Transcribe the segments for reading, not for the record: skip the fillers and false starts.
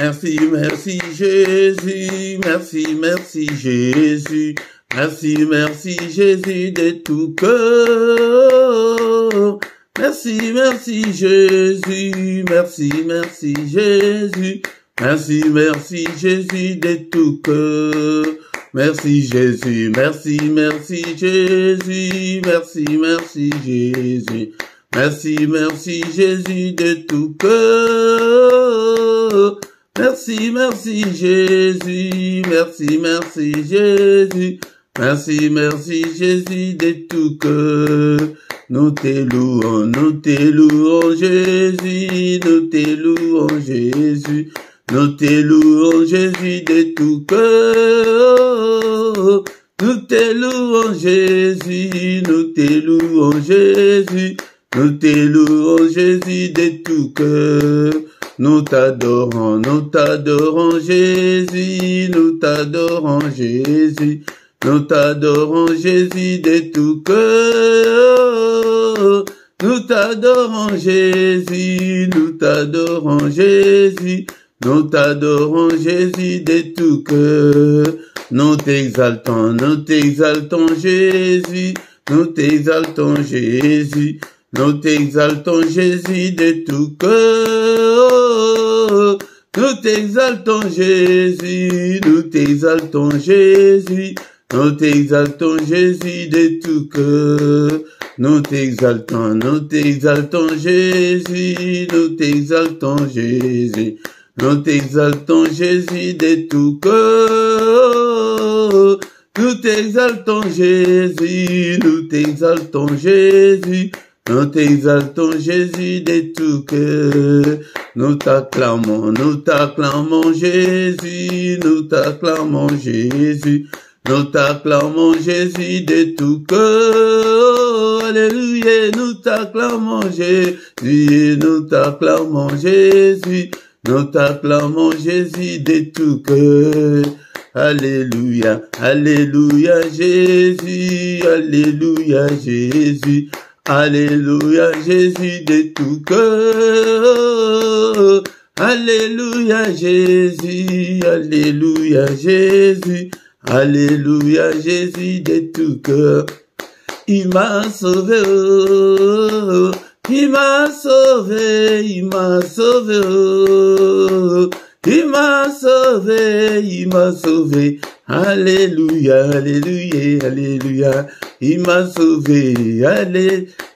Merci, merci Jésus, merci, merci Jésus, merci, merci Jésus de tout cœur. Merci, merci Jésus, merci, merci Jésus, merci, merci Jésus de tout cœur. Merci Jésus, merci, merci Jésus, merci, merci Jésus, merci, merci Jésus de tout cœur. Merci, merci Jésus, merci, merci Jésus, merci, merci Jésus de tout cœur. Nous te louons Jésus, nous te louons Jésus, nous te louons Jésus de tout cœur. Nous te louons Jésus, nous te louons Jésus, nous te louons Jésus de tout cœur. Nous t'adorons Jésus, nous t'adorons Jésus, nous t'adorons Jésus de tout cœur. Nous t'adorons Jésus, nous t'adorons Jésus, nous t'adorons Jésus de tout cœur. Nous t'exaltons Jésus, nous t'exaltons Jésus, nous t'exaltons Jésus de tout cœur. Nous t'exaltons Jésus, nous t'exaltons Jésus, nous t'exaltons Jésus de tout cœur. Nous t'exaltons Jésus, nous t'exaltons Jésus, nous t'exaltons Jésus de tout cœur. Nous t'exaltons Jésus, nous t'exaltons Jésus, nous t'exaltons Jésus de tout cœur. Nous t'acclamons Jésus, nous t'acclamons Jésus, nous t'acclamons Jésus de tout cœur. Alléluia, nous t'acclamons Jésus, nous t'acclamons Jésus, nous t'acclamons Jésus de tout cœur. Alléluia, alléluia Jésus, alléluia Jésus, alléluia Jésus de tout cœur. Alléluia Jésus, alléluia Jésus, alléluia Jésus de tout cœur. Il m'a sauvé, oh, il m'a sauvé, il m'a sauvé, oh, il m'a sauvé, il m'a sauvé. Alléluia, alléluia, alléluia. Il m'a sauvé,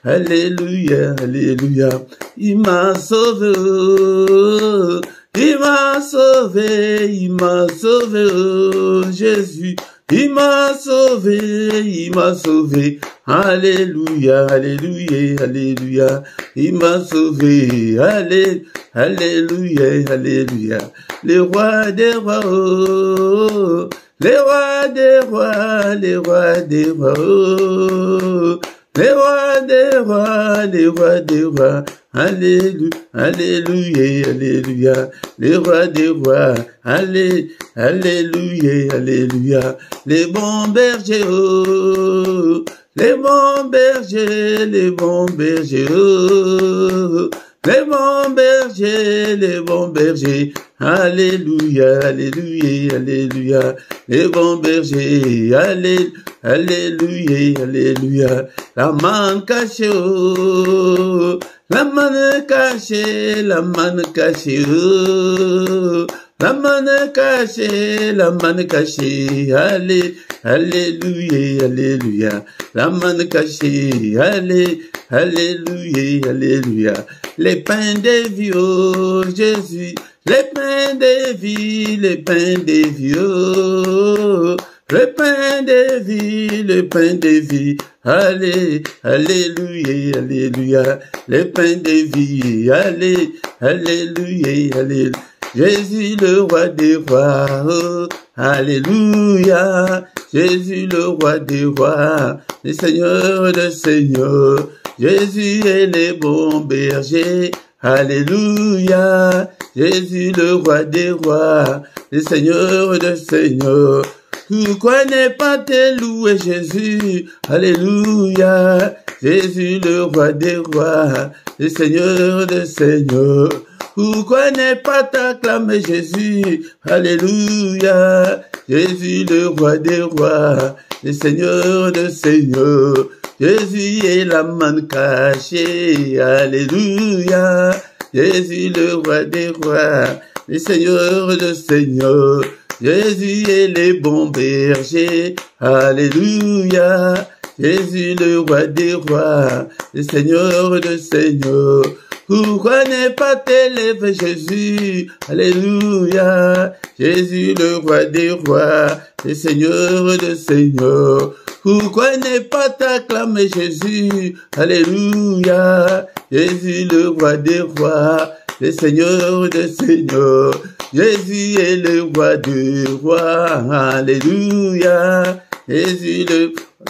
alléluia, alléluia. Il m'a sauvé, oh, il m'a sauvé, il m'a sauvé, oh, Jésus. Il m'a sauvé, il m'a sauvé. Alléluia, alléluia, alléluia. Il m'a sauvé, alléluia, alléluia. Les rois des rois, oh, les rois des rois, les rois des rois, oh, les rois des rois, les rois des rois. Alléluia, alléluia, alléluia. Les rois des rois, alléluia, alléluia. Les bons bergers, oh, les bons bergers, les bons bergers, oh, les bons bergers, les bons bergers. Alléluia, alléluia, alléluia. Les bons bergers, alléluia, alléluia. La main cachée, oh, la main cachée, la main cachée, oh, la main cachée, la main cachée. Alléluia, alléluia. La main cachée, alléluia, alléluia. Les pains des vieux, Jésus, les pains des vies, les pains des vieux, le pain de vie, le pain de vie. Alléluia, alléluia. Le pain de vie, alléluia, alléluia. Jésus le roi des rois, oh, alléluia. Jésus le roi des rois, le Seigneur des seigneurs. Jésus est le bon berger, alléluia. Jésus le roi des rois, le Seigneur des seigneurs. Pourquoi ne pas te louer Jésus, alléluia. Jésus le roi des rois, le Seigneur des seigneurs. Pourquoi ne pas t'acclamer Jésus? Alléluia. Jésus le roi des rois, le Seigneur de seigneurs. Jésus est la manne cachée. Alléluia. Jésus le roi des rois, le Seigneur de seigneurs. Jésus est le bon berger. Alléluia. Jésus le roi des rois, le Seigneur de seigneurs. Pourquoi ne pas t'élever Jésus? Alléluia. Jésus le roi des rois, le Seigneur de seigneurs. Pourquoi ne pas t'acclamer Jésus? Alléluia. Jésus le roi des rois, le Seigneur de seigneurs. Jésus est le roi des rois. Alléluia. Jésus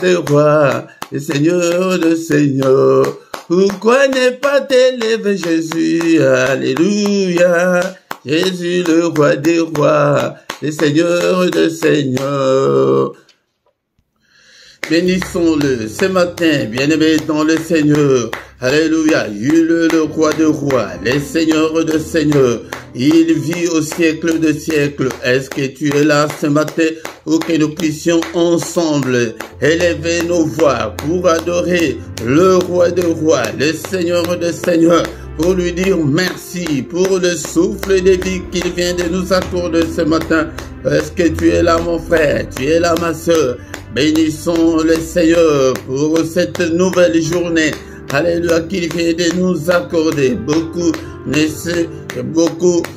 le roi, le Seigneur de seigneurs. Pourquoi ne pas t'élever Jésus? Alléluia. Jésus le roi des rois, le Seigneur de seigneurs. Bénissons-le ce matin, bien-aimé dans le Seigneur. Alléluia, il est le roi de rois, le Seigneur de seigneurs. Il vit au siècle de siècles. Est-ce que tu es là ce matin pour que nous puissions ensemble élever nos voix pour adorer le roi de rois, le Seigneur de seigneurs, pour lui dire merci pour le souffle de vie qu'il vient de nous accorder ce matin. Est-ce que tu es là mon frère, tu es là ma soeur? Bénissons le Seigneur pour cette nouvelle journée. Alléluia, qu'il vient de nous accorder. Beaucoup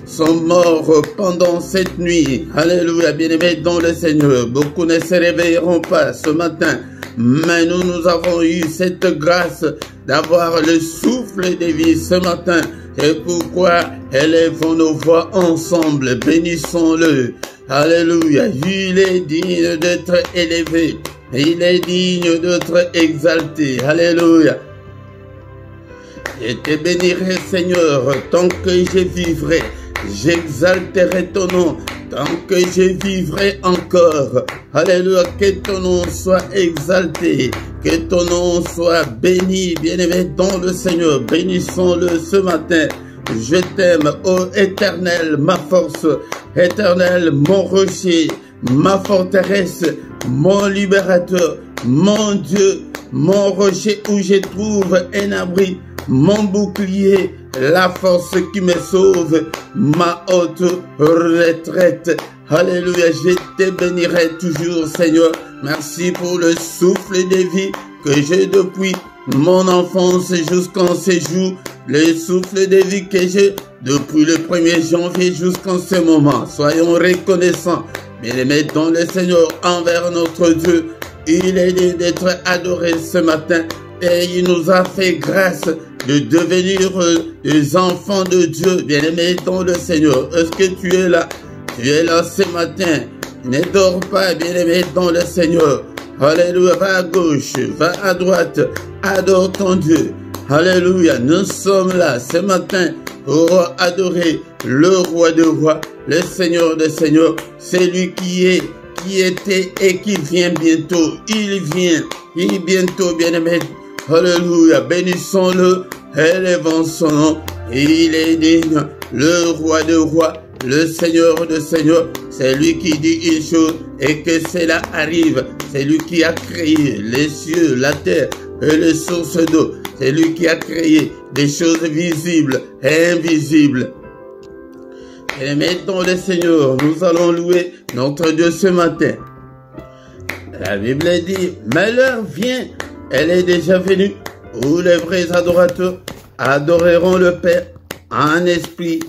sont morts pendant cette nuit. Alléluia, bien-aimés dans le Seigneur. Beaucoup ne se réveilleront pas ce matin. Mais nous avons eu cette grâce d'avoir le souffle de vie ce matin. C'est pourquoi élevons nos voix ensemble. Bénissons-le. Alléluia, il est digne d'être élevé. Il est digne d'être exalté. Alléluia. Je te bénirai, Seigneur, tant que je vivrai. J'exalterai ton nom, tant que je vivrai encore. Alléluia, que ton nom soit exalté, que ton nom soit béni, bien-aimé dans le Seigneur. Bénissons-le ce matin. Je t'aime, ô Éternel, ma force, Éternel, mon rocher, ma forteresse, mon libérateur, mon Dieu, mon rocher où je trouve un abri, mon bouclier, la force qui me sauve, ma haute retraite. Alléluia, je te bénirai toujours, Seigneur. Merci pour le souffle de vie que j'ai depuis mon enfance jusqu'en ce jour. Le souffle de vie que j'ai depuis le 1er janvier jusqu'en ce moment. Soyons reconnaissants, bien-aimés dans le Seigneur, envers notre Dieu. Il est digne d'être adoré ce matin et il nous a fait grâce de devenir des enfants de Dieu, bien-aimés dans le Seigneur. Est-ce que tu es là? Tu es là ce matin. Ne dors pas, bien-aimé dans le Seigneur. Alléluia, va à gauche, va à droite, adore ton Dieu. Alléluia, nous sommes là ce matin pour adorer le roi de rois, le Seigneur de seigneurs, celui qui est, qui était et qui vient bientôt. Il vient bientôt, bien-aimé. Alléluia, bénissons-le, élevons son nom. Il est digne, le roi de rois, le Seigneur de seigneurs. C'est lui qui dit une chose et que cela arrive. C'est lui qui a créé les cieux, la terre et les sources d'eau. C'est lui qui a créé des choses visibles et invisibles. Et mettons le Seigneur, nous allons louer notre Dieu ce matin. La Bible dit, mais l'heure vient, elle est déjà venue, où les vrais adorateurs adoreront le Père en esprit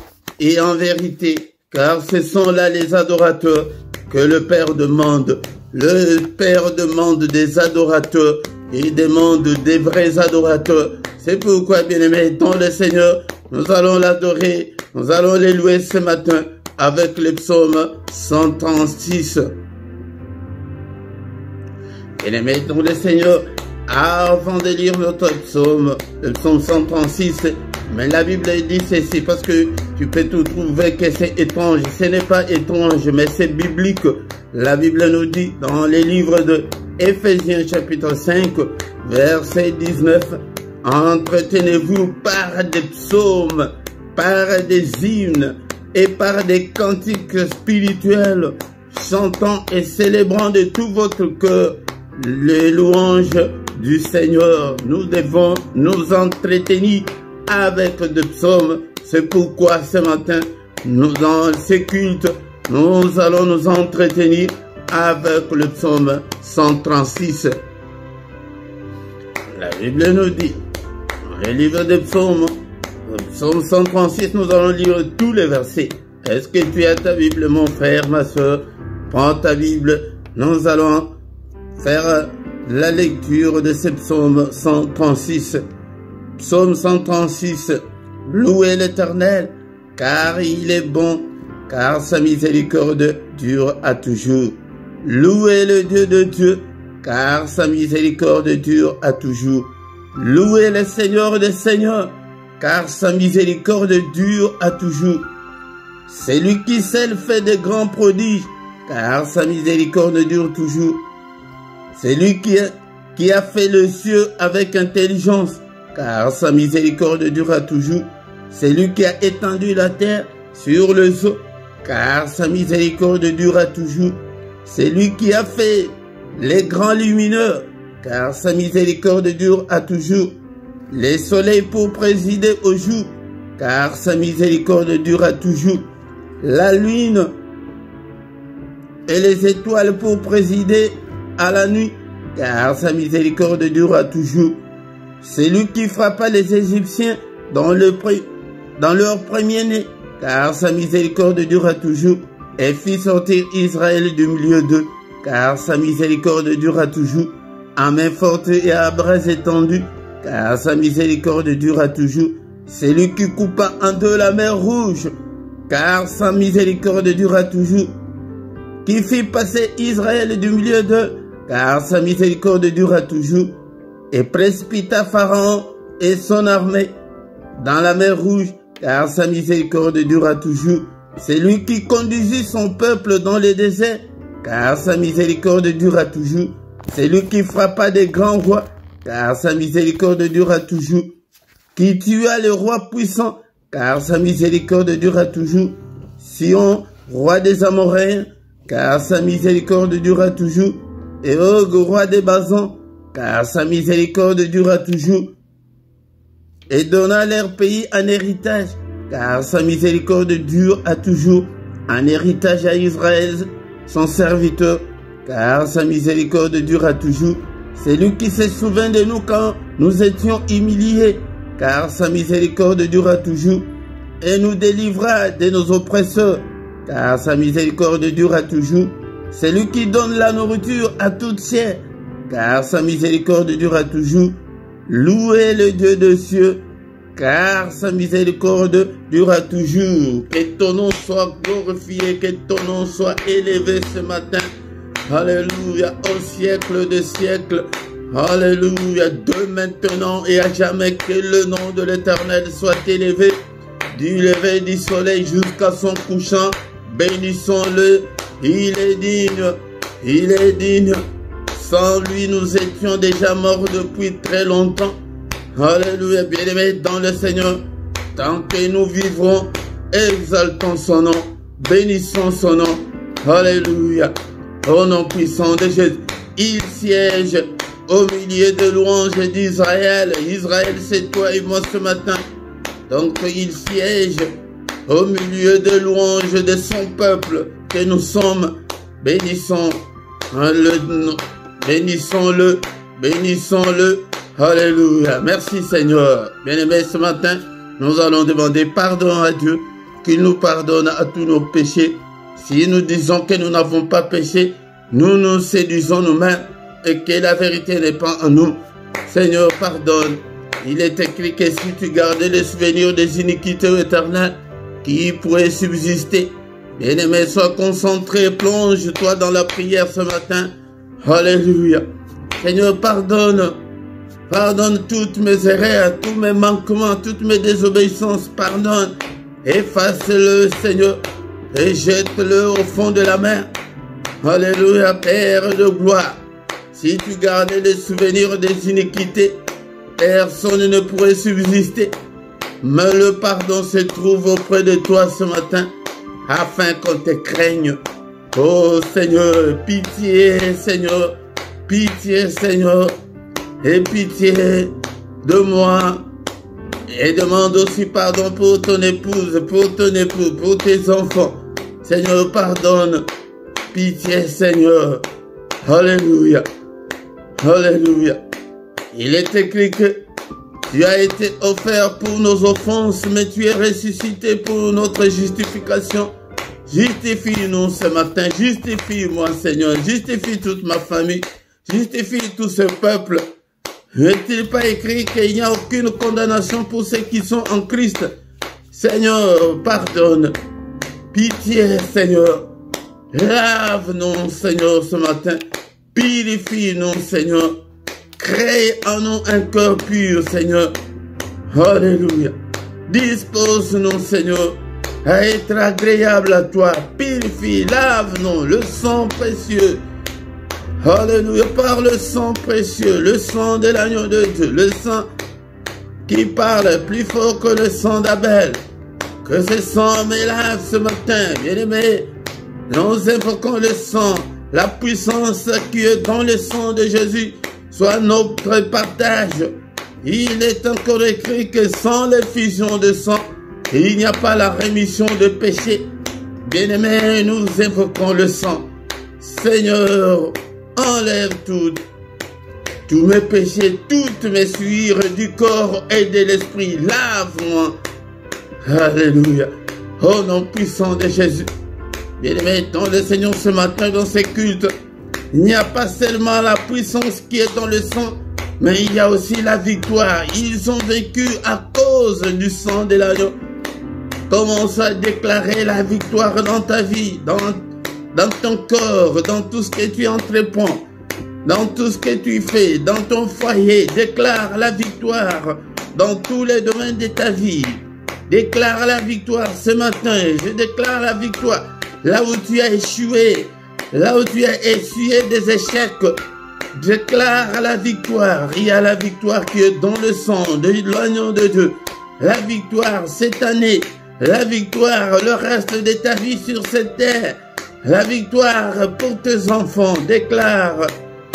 et en vérité, car ce sont là les adorateurs que le Père demande. Le Père demande des adorateurs. Il demande des vrais adorateurs. C'est pourquoi, bien-aimés, dans le Seigneur, nous allons l'adorer, nous allons les louer ce matin avec le psaume 136. Bien-aimés, dans le Seigneur, avant de lire notre psaume, le psaume 136, mais la Bible dit ceci, parce que tu peux tout trouver que c'est étrange. Ce n'est pas étrange, mais c'est biblique. La Bible nous dit dans les livres de Éphésiens chapitre 5, verset 19, entretenez-vous par des psaumes, par des hymnes et par des cantiques spirituels, chantant et célébrant de tout votre cœur les louanges du Seigneur. Nous devons nous entretenir avec des psaumes. C'est pourquoi ce matin, dans ces cultes, nous allons nous entretenir avec le psaume 136. La Bible nous dit, dans le livre des psaumes, le psaume 136, nous allons lire tous les versets. Est-ce que tu as ta Bible, mon frère, ma soeur? Prends ta Bible, nous allons faire la lecture de ce psaume 136. Psaume 136, louez l'Éternel, car il est bon, car sa miséricorde dure à toujours. Louez le Dieu de Dieu, car sa miséricorde dure à toujours. Louez le Seigneur des Seigneurs, car sa miséricorde dure à toujours. C'est lui qui seul fait de grands prodiges, car sa miséricorde dure toujours. C'est lui qui a fait le ciel avec intelligence, car sa miséricorde durera toujours. C'est lui qui a étendu la terre sur les eaux, car sa miséricorde durera toujours. C'est lui qui a fait les grands lumineux, car sa miséricorde dure à toujours. Les soleils pour présider au jour, car sa miséricorde durera toujours. La lune et les étoiles pour présider à la nuit, car sa miséricorde durera toujours. C'est lui qui frappa les Égyptiens dans leur premier-né, car sa miséricorde durera toujours, et fit sortir Israël du milieu d'eux, car sa miséricorde durera toujours, à main forte et à bras étendus, car sa miséricorde durera toujours. C'est lui qui coupa en deux la mer Rouge, car sa miséricorde durera toujours, qui fit passer Israël du milieu d'eux, car sa miséricorde durera toujours, et précipita Pharaon et son armée dans la mer Rouge, car sa miséricorde durera toujours. C'est lui qui conduisit son peuple dans les déserts, car sa miséricorde durera toujours. C'est lui qui frappa des grands rois, car sa miséricorde durera toujours. Qui tua le roi puissant, car sa miséricorde durera toujours. Sion, roi des Amoréens, car sa miséricorde durera toujours. Et Og, roi des Basans, car sa miséricorde durera toujours. Et donna leur pays en héritage, car sa miséricorde dure à toujours, en héritage à Israël, son serviteur, car sa miséricorde dure à toujours. C'est lui qui se souvint de nous quand nous étions humiliés, car sa miséricorde dure à toujours, et nous délivra de nos oppresseurs, car sa miséricorde dure à toujours. C'est lui qui donne la nourriture à toute chair, car sa miséricorde durera toujours. Louez le Dieu des cieux, car sa miséricorde durera toujours. Que ton nom soit glorifié, que ton nom soit élevé ce matin. Alléluia, au siècle des siècles. Alléluia, de maintenant et à jamais, que le nom de l'Éternel soit élevé. Du lever du soleil jusqu'à son couchant, bénissons-le. Il est digne, il est digne. Sans lui, nous étions déjà morts depuis très longtemps. Alléluia, bien-aimés dans le Seigneur. Tant que nous vivrons, exaltons son nom, bénissons son nom. Alléluia. Au nom puissant de Jésus, il siège au milieu de louanges d'Israël. Israël, c'est toi et moi ce matin. Donc il siège au milieu de louanges de son peuple que nous sommes. Bénissons-le, bénissons-le, bénissons-le. Alléluia. Merci Seigneur. Bien-aimés, ce matin, nous allons demander pardon à Dieu, qu'il nous pardonne à tous nos péchés. Si nous disons que nous n'avons pas péché, nous nous séduisons nous-mêmes et que la vérité n'est pas en nous. Seigneur, pardonne. Il est écrit que si tu gardais les souvenirs des iniquités éternelles qui pourraient subsister, bien-aimé, sois concentré, plonge-toi dans la prière ce matin. Alléluia. Seigneur, pardonne. Pardonne toutes mes erreurs, tous mes manquements, toutes mes désobéissances. Pardonne. Efface-le, Seigneur, et jette-le au fond de la mer. Alléluia, Père de gloire. Si tu gardais les souvenirs des iniquités, personne ne pourrait subsister. mais le pardon se trouve auprès de toi ce matin, afin qu'on te craigne. Oh Seigneur, pitié Seigneur, pitié Seigneur, et pitié de moi. Et demande aussi pardon pour ton épouse, pour ton époux, pour tes enfants. Seigneur, pardonne. Pitié, Seigneur. Alléluia. Alléluia. Il est écrit que tu as été offert pour nos offenses, mais tu es ressuscité pour notre justification. Justifie-nous ce matin. Justifie-moi, Seigneur. Justifie toute ma famille. Justifie tout ce peuple. N'est-il pas écrit qu'il n'y a aucune condamnation pour ceux qui sont en Christ? Seigneur, pardonne. Pitié, Seigneur. Lave-nous, Seigneur, ce matin. Purifie-nous, Seigneur. Crée en nous un cœur pur, Seigneur. Alléluia. Dispose-nous, Seigneur, à être agréable à toi. Purifie, lave-nous, le sang précieux. Alléluia, par le sang précieux, le sang de l'agneau de Dieu, le sang qui parle plus fort que le sang d'Abel. Que ce sang me lave ce matin, bien-aimé. Nous invoquons le sang, la puissance qui est dans le sang de Jésus, soit notre partage. Il est encore écrit que sans l'effusion de sang, il n'y a pas la rémission de péché. Bien-aimé, nous invoquons le sang. Seigneur, enlève tous mes péchés, toutes mes souillures du corps et de l'esprit. Lave-moi. Alléluia. Au nom puissant de Jésus. Bien-aimé, dans le Seigneur ce matin, dans ces cultes, il n'y a pas seulement la puissance qui est dans le sang, mais il y a aussi la victoire. Ils ont vécu à cause du sang de l'agneau. Commence à déclarer la victoire dans ta vie, dans ton corps, dans tout ce que tu entreprends, dans tout ce que tu fais, dans ton foyer. Déclare la victoire dans tous les domaines de ta vie. Déclare la victoire ce matin. Je déclare la victoire là où tu as échoué, là où tu as essuyé des échecs. Déclare la victoire. Il y a la victoire qui est dans le sang de l'agneau de Dieu. La victoire cette année, la victoire le reste de ta vie sur cette terre. La victoire pour tes enfants, déclare,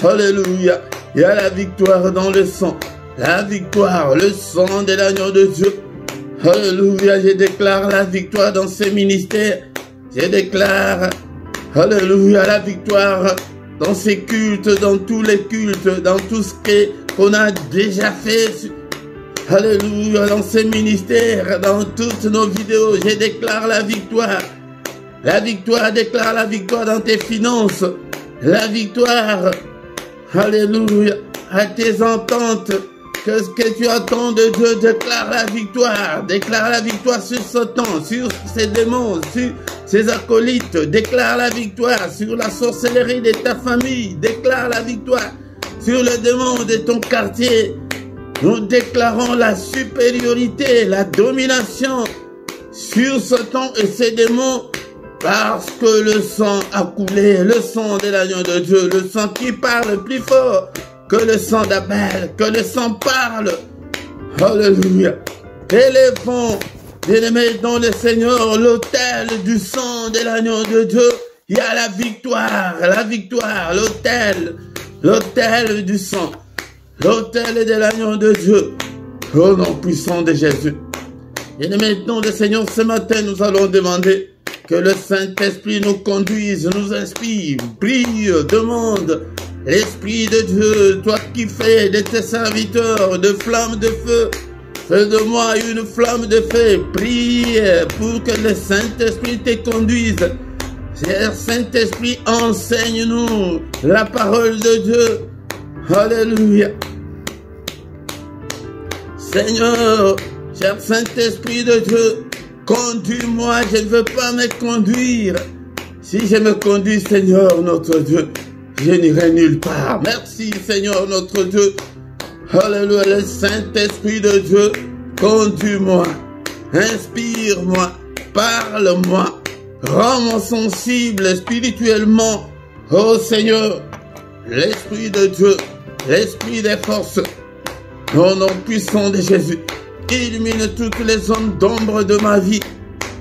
alléluia, il y a la victoire dans le sang, la victoire, le sang de l'agneau de Dieu, alléluia, je déclare la victoire dans ces ministères, je déclare, alléluia, la victoire dans ces cultes, dans tous les cultes, dans tout ce qu'on a déjà fait, alléluia, dans ces ministères, dans toutes nos vidéos, je déclare la victoire. La victoire, déclare la victoire dans tes finances. La victoire, alléluia, à tes ententes. Qu'est-ce que tu attends de Dieu? Déclare la victoire. Déclare la victoire sur Satan, sur ses démons, sur ses acolytes. Déclare la victoire sur la sorcellerie de ta famille. Déclare la victoire sur le démon de ton quartier. Nous déclarons la supériorité, la domination sur Satan et ses démons. Parce que le sang a coulé, le sang de l'agneau de Dieu, le sang qui parle plus fort que le sang d'Abel, que le sang parle. Alléluia. Élevons, bien-aimés dans le Seigneur, l'autel du sang de l'agneau de Dieu. Il y a la victoire, l'autel du sang, l'autel de l'agneau de Dieu. Au nom puissant de Jésus. Bien-aimés dans le Seigneur, ce matin, nous allons demander que le Saint-Esprit nous conduise, nous inspire, prie, demande l'Esprit de Dieu, toi qui fais de tes serviteurs de flammes de feu, fais de moi une flamme de feu, prie pour que le Saint-Esprit te conduise. Cher Saint-Esprit, enseigne-nous la parole de Dieu. Alléluia. Seigneur, cher Saint-Esprit de Dieu, conduis-moi, je ne veux pas me conduire. Si je me conduis, Seigneur notre Dieu, je n'irai nulle part. Merci, Seigneur notre Dieu. Alléluia, le Saint-Esprit de Dieu, conduis-moi, inspire-moi, parle-moi, rends-moi sensible spirituellement. Oh Seigneur, l'Esprit de Dieu, l'Esprit des forces, au nom puissant de Jésus. illumine toutes les zones d'ombre de ma vie.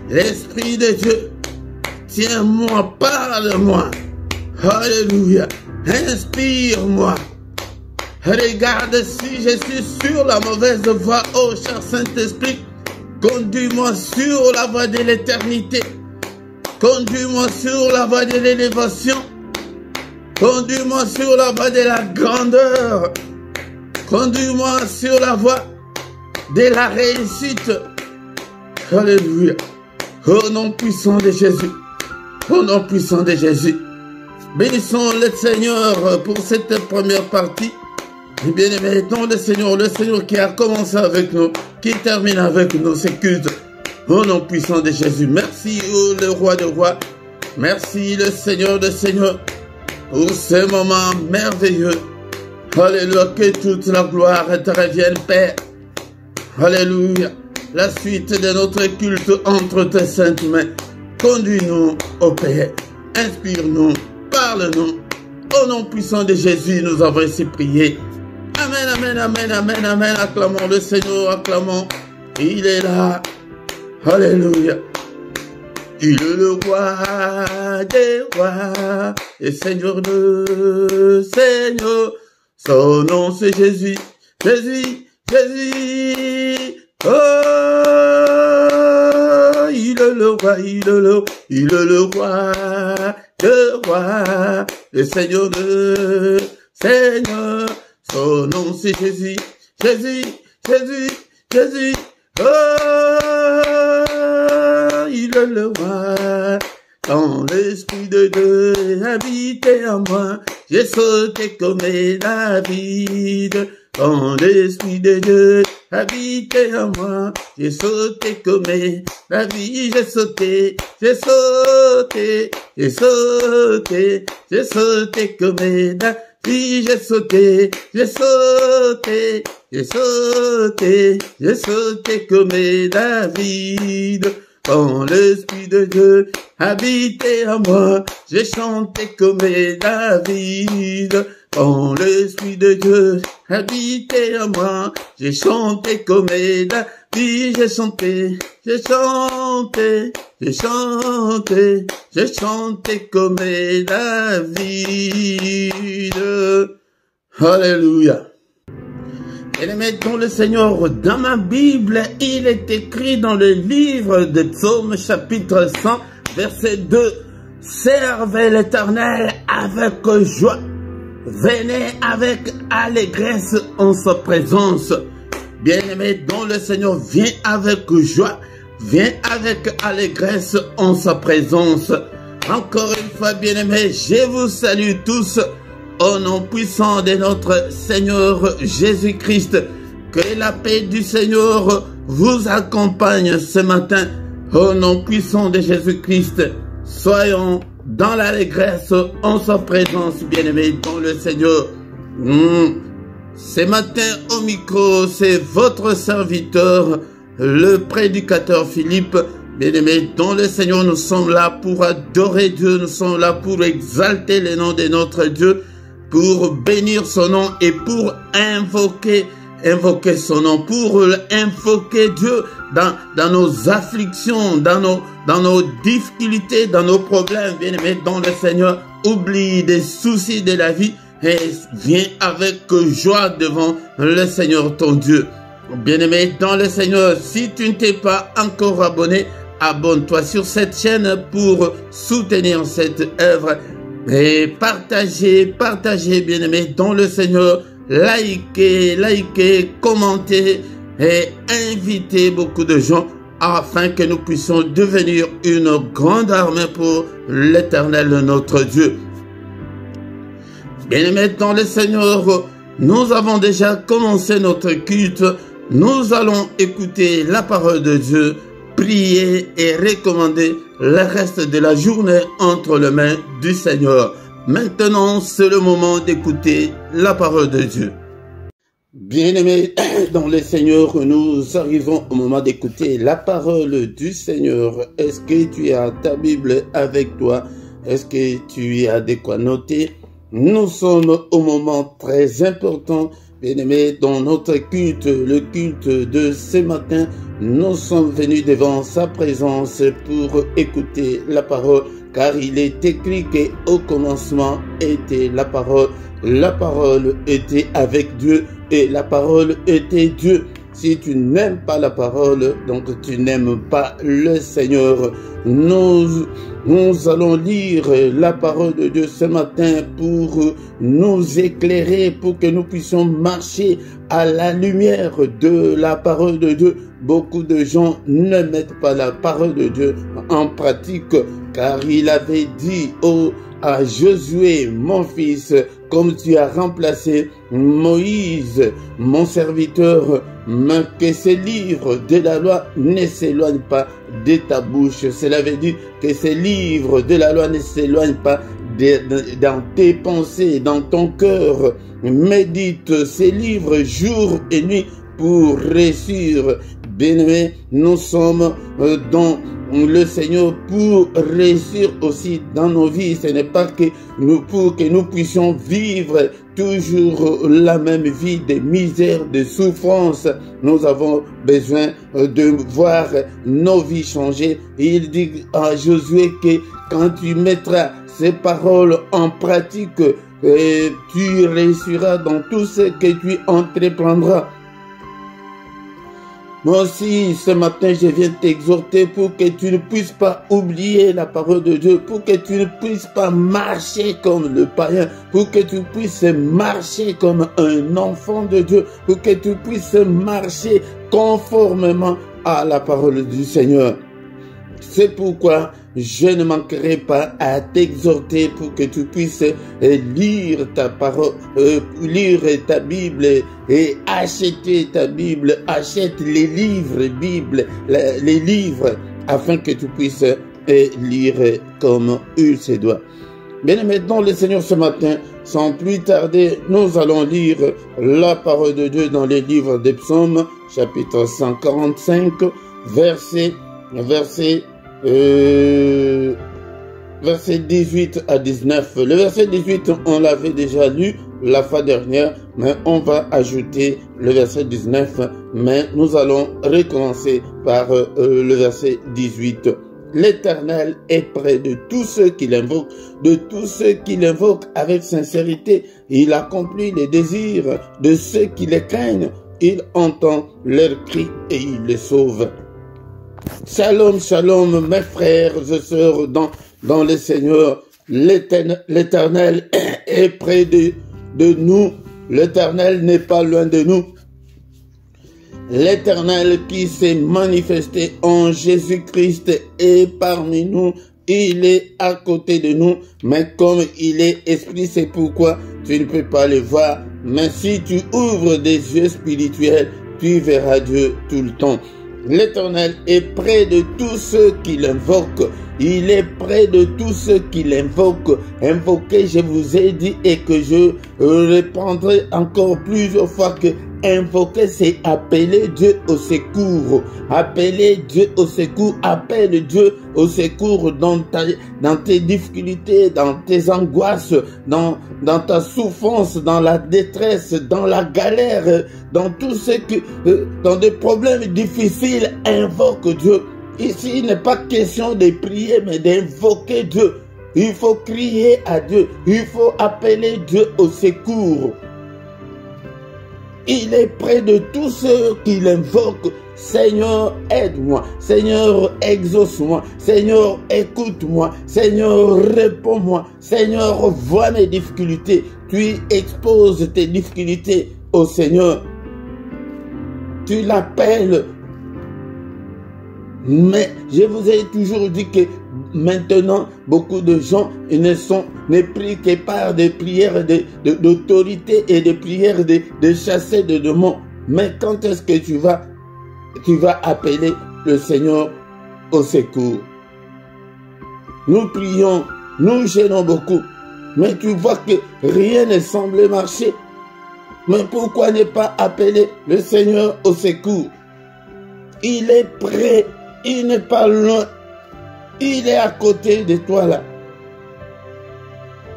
L'Esprit de Dieu, tiens-moi, parle-moi. Alléluia. Inspire-moi. Regarde si je suis sur la mauvaise voie, ô cher Saint-Esprit. Conduis-moi sur la voie de l'éternité. Conduis-moi sur la voie de l'élévation. Conduis-moi sur la voie de la grandeur. Conduis-moi sur la voie de la réussite. Alléluia. Au nom puissant de Jésus. Au nom puissant de Jésus. Bénissons le Seigneur pour cette première partie. Et bien aimé, dans le Seigneur qui a commencé avec nous, qui termine avec nous, c'est culte. Au nom puissant de Jésus. Merci, oh, le roi de rois. Merci, le Seigneur de Seigneurs, pour ce moment merveilleux. Alléluia, que toute la gloire te revienne, Père. Alléluia. La suite de notre culte entre tes saintes mains. Conduis-nous, ô Père. Inspire-nous, parle-nous. Au nom puissant de Jésus, nous avons ainsi prié. Amen, amen, amen, amen, amen. Acclamons le Seigneur, acclamons. Il est là. Alléluia. Il est le roi des rois et Seigneur de Seigneur. Son nom c'est Jésus, Jésus, Jésus. Oh, il est le roi, il est le roi de roi, le Seigneur de Seigneur. Son nom c'est Jésus, Jésus, Jésus, Jésus. Oh, il est le roi. Quand l'Esprit de Dieu habitait en moi, j'ai sauté comme David. Quand l'Esprit de Dieu habitait en moi, j'ai sauté comme David. J'ai sauté, j'ai sauté, j'ai sauté, j'ai sauté comme David. J'ai sauté, j'ai sauté, j'ai sauté, j'ai sauté comme David. Quand l'Esprit de Dieu habitait en moi, j'ai chanté comme David. Quand l'Esprit de Dieu habitait en moi, j'ai chanté comme David. J'ai chanté, j'ai chanté, j'ai chanté, j'ai chanté comme David. Alléluia. Et mettons le Seigneur dans ma Bible, il est écrit dans le livre de Psaume chapitre 100, verset 2. Servez l'Éternel avec joie. Venez avec allégresse en sa présence. Bien-aimé, dont le Seigneur vient avec joie, vient avec allégresse en sa présence. Encore une fois, bien-aimé, je vous salue tous au nom puissant de notre Seigneur Jésus-Christ. Que la paix du Seigneur vous accompagne ce matin. Au nom puissant de Jésus-Christ, soyons dans l'allégresse en sa présence, bien-aimé, dans le Seigneur. Ce matin au micro, c'est votre serviteur, le prédicateur Philippe. Bien-aimé, dans le Seigneur, nous sommes là pour adorer Dieu, nous sommes là pour exalter le nom de notre Dieu, pour bénir son nom et pour invoquer son nom, pour invoquer Dieu dans nos afflictions, dans nos difficultés, dans nos problèmes. Bien-aimé, dans le Seigneur, oublie des soucis de la vie et viens avec joie devant le Seigneur ton Dieu. Bien-aimé, dans le Seigneur, si tu ne t'es pas encore abonné, abonne-toi sur cette chaîne pour soutenir cette œuvre. Et partagez, bien-aimé, dans le Seigneur. Likez, commentez et invitez beaucoup de gens afin que nous puissions devenir une grande armée pour l'Éternel, notre Dieu. Bien-aimé, dans le Seigneur, nous avons déjà commencé notre culte. Nous allons écouter la parole de Dieu, prier et recommander le reste de la journée entre les mains du Seigneur. Maintenant, c'est le moment d'écouter la parole de Dieu. Bien-aimés dans le Seigneur, nous arrivons au moment d'écouter la parole du Seigneur. Est-ce que tu as ta Bible avec toi? Est-ce que tu as de quoi noter? Nous sommes au moment très important Bien-aimés, dans notre culte, le culte de ce matin, nous sommes venus devant sa présence pour écouter la parole, car il est écrit qu'au commencement était la parole était avec Dieu et la parole était Dieu. Si tu n'aimes pas la parole, donc tu n'aimes pas le Seigneur. Nous allons lire la parole de Dieu ce matin pour nous éclairer, pour que nous puissions marcher à la lumière de la parole de Dieu. Beaucoup de gens ne mettent pas la parole de Dieu en pratique, car il avait dit à Josué, mon fils, comme tu as remplacé Moïse, mon serviteur, mais que ces livres de la loi ne s'éloignent pas de ta bouche. Cela veut dire que ces livres de la loi ne s'éloignent pas dans tes pensées, dans ton cœur. Médite ces livres jour et nuit pour réussir. Bien-aimés, nous sommes dans le Seigneur pour réussir aussi dans nos vies. Ce n'est pas que pour que nous puissions vivre toujours la même vie de misère, de souffrance. Nous avons besoin de voir nos vies changer. Il dit à Josué que quand tu mettras ces paroles en pratique, tu réussiras dans tout ce que tu entreprendras. Moi aussi, ce matin, je viens t'exhorter pour que tu ne puisses pas oublier la parole de Dieu, pour que tu ne puisses pas marcher comme le païen, pour que tu puisses marcher comme un enfant de Dieu, pour que tu puisses marcher conformément à la parole du Seigneur. C'est pourquoi je ne manquerai pas à t'exhorter pour que tu puisses lire ta parole, lire ta Bible et acheter ta Bible. Achète les livres Bible, les livres, afin que tu puisses lire comme il se doit. Bien, maintenant le Seigneur ce matin, sans plus tarder, nous allons lire la parole de Dieu dans les livres des Psaumes, chapitre 145, verset 18 à 19. Le verset 18, on l'avait déjà lu la fois dernière, mais on va ajouter le verset 19, mais nous allons recommencer par le verset 18. L'Éternel est près de tous ceux qui l'invoquent, de tous ceux qui l'invoquent avec sincérité. Il accomplit les désirs de ceux qui les craignent. Il entend leurs cris et il les sauve. Shalom, shalom, mes frères et sœurs dans le Seigneur. L'Éternel est près de nous. L'Éternel n'est pas loin de nous. L'Éternel qui s'est manifesté en Jésus-Christ est parmi nous. Il est à côté de nous. Mais comme il est esprit, c'est pourquoi tu ne peux pas le voir. Mais si tu ouvres des yeux spirituels, tu verras Dieu tout le temps. L'Éternel est près de tous ceux qui l'invoquent. Il est près de tous ceux qui l'invoquent. Invoquer, je vous ai dit, et que je répondrai encore plusieurs fois que invoquer, c'est appeler Dieu au secours. Appeler Dieu au secours. Appelle Dieu au secours dans tes difficultés, dans tes angoisses, dans ta souffrance, dans la détresse, dans la galère, dans tout ce dans des problèmes difficiles. Invoque Dieu. Ici, il n'est pas question de prier, mais d'invoquer Dieu. Il faut crier à Dieu. Il faut appeler Dieu au secours. Il est près de tous ceux qui l'invoquent. Seigneur, aide-moi. Seigneur, exauce-moi. Seigneur, écoute-moi. Seigneur, réponds-moi. Seigneur, vois mes difficultés. Tu exposes tes difficultés au Seigneur. Tu l'appelles. Mais je vous ai toujours dit que maintenant, beaucoup de gens ne prient que par des prières d'autorité et des prières de chasser des démons. Mais quand est-ce que tu vas appeler le Seigneur au secours? Nous prions, nous gênons beaucoup, mais tu vois que rien ne semble marcher. Mais pourquoi ne pas appeler le Seigneur au secours? Il est prêt. Il n'est pas loin. Il est à côté de toi là.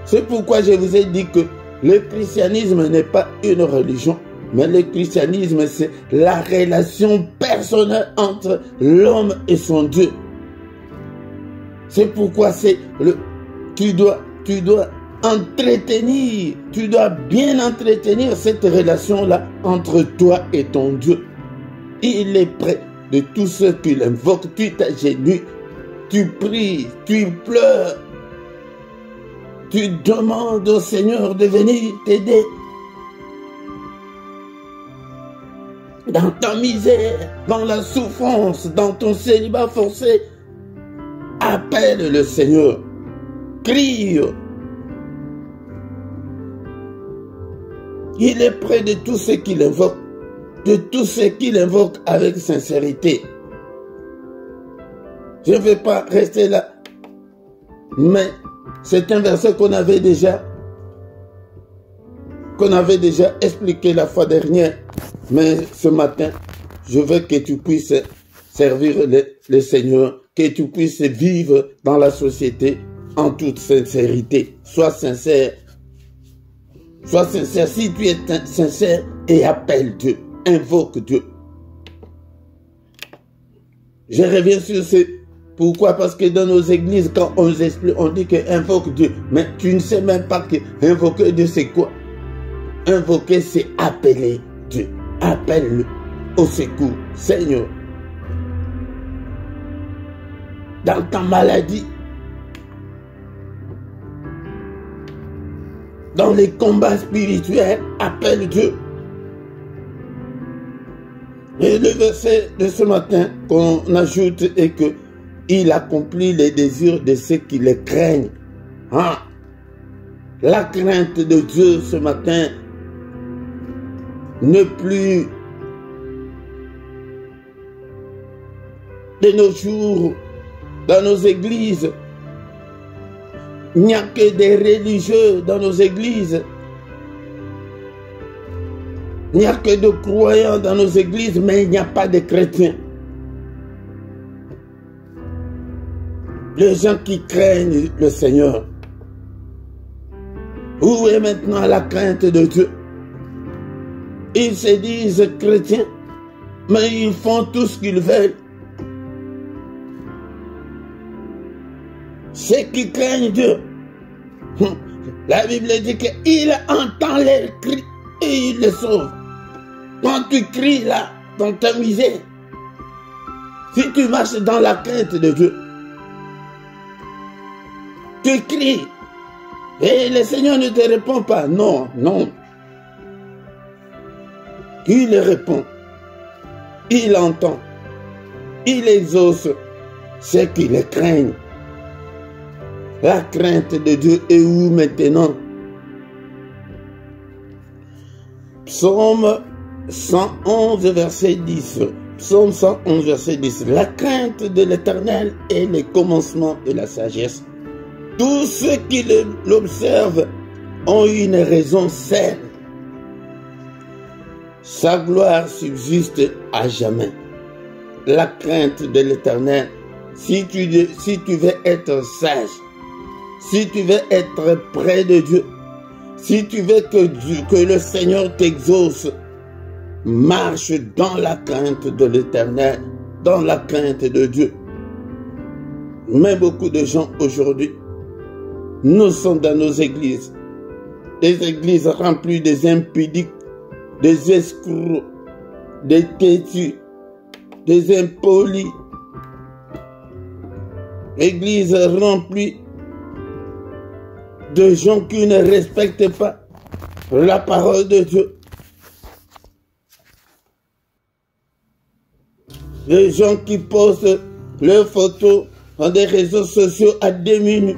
C'est pourquoi je vous ai dit que le christianisme n'est pas une religion, Mais le christianisme, c'est la relation personnelle entre l'homme et son Dieu. C'est pourquoi tu dois entretenir, tu dois bien entretenir cette relation-là entre toi et ton Dieu. Il est près de tous ceux qui l'invoquent. Tu t'agenouilles, tu pries, tu pleures, tu demandes au Seigneur de venir t'aider. Dans ta misère, dans la souffrance, dans ton célibat forcé, appelle le Seigneur, crie. Il est près de tous ceux qui l'invoquent, de tous ceux qui l'invoquent avec sincérité. Je ne vais pas rester là, mais c'est un verset qu'on avait déjà expliqué la fois dernière. Mais ce matin, je veux que tu puisses servir le Seigneur, que tu puisses vivre dans la société en toute sincérité. Sois sincère. Sois sincère. Si tu es sincère, et appelle Dieu, invoque Dieu. Je reviens sur ce. Pourquoi? Parce que dans nos églises, quand on nous explique, on dit que invoque Dieu. Mais tu ne sais même pas que invoquer Dieu, c'est quoi? Invoquer, c'est appeler Dieu. Appelle-le au secours, Seigneur. Dans ta maladie, dans les combats spirituels, appelle Dieu. Et le verset de ce matin qu'on ajoute est que il accomplit les désirs de ceux qui le craignent. Ah, la crainte de Dieu ce matin ne plus de nos jours dans nos églises. Il n'y a que des religieux dans nos églises. Il n'y a que de croyants dans nos églises, mais il n'y a pas de chrétiens. Les gens qui craignent le Seigneur. Où est maintenant la crainte de Dieu? Ils se disent chrétiens, mais ils font tout ce qu'ils veulent. Ceux qui craignent Dieu, la Bible dit qu'il entend leurs cris et il les sauve. Quand tu cries là, dans ta misère, si tu marches dans la crainte de Dieu, tu cries et le Seigneur ne te répond pas. Non, non. Il répond, il entend, il exauce ceux qui le craignent. La crainte de Dieu est où maintenant? Psaume 111, verset 10. Psaume 111, verset 10. La crainte de l'Éternel est le commencement de la sagesse. Tous ceux qui l'observent ont une raison saine. Sa gloire subsiste à jamais. La crainte de l'Éternel, si tu veux être sage, si tu veux être près de Dieu, si tu veux que le Seigneur t'exauce, marche dans la crainte de l'Éternel, dans la crainte de Dieu. Mais beaucoup de gens aujourd'hui, nous sommes dans nos églises, des églises remplies des impudiques, des escrocs, des têtus, des impolis, églises remplies de gens qui ne respectent pas la parole de Dieu. Les gens qui postent leurs photos dans des réseaux sociaux à 2 minutes.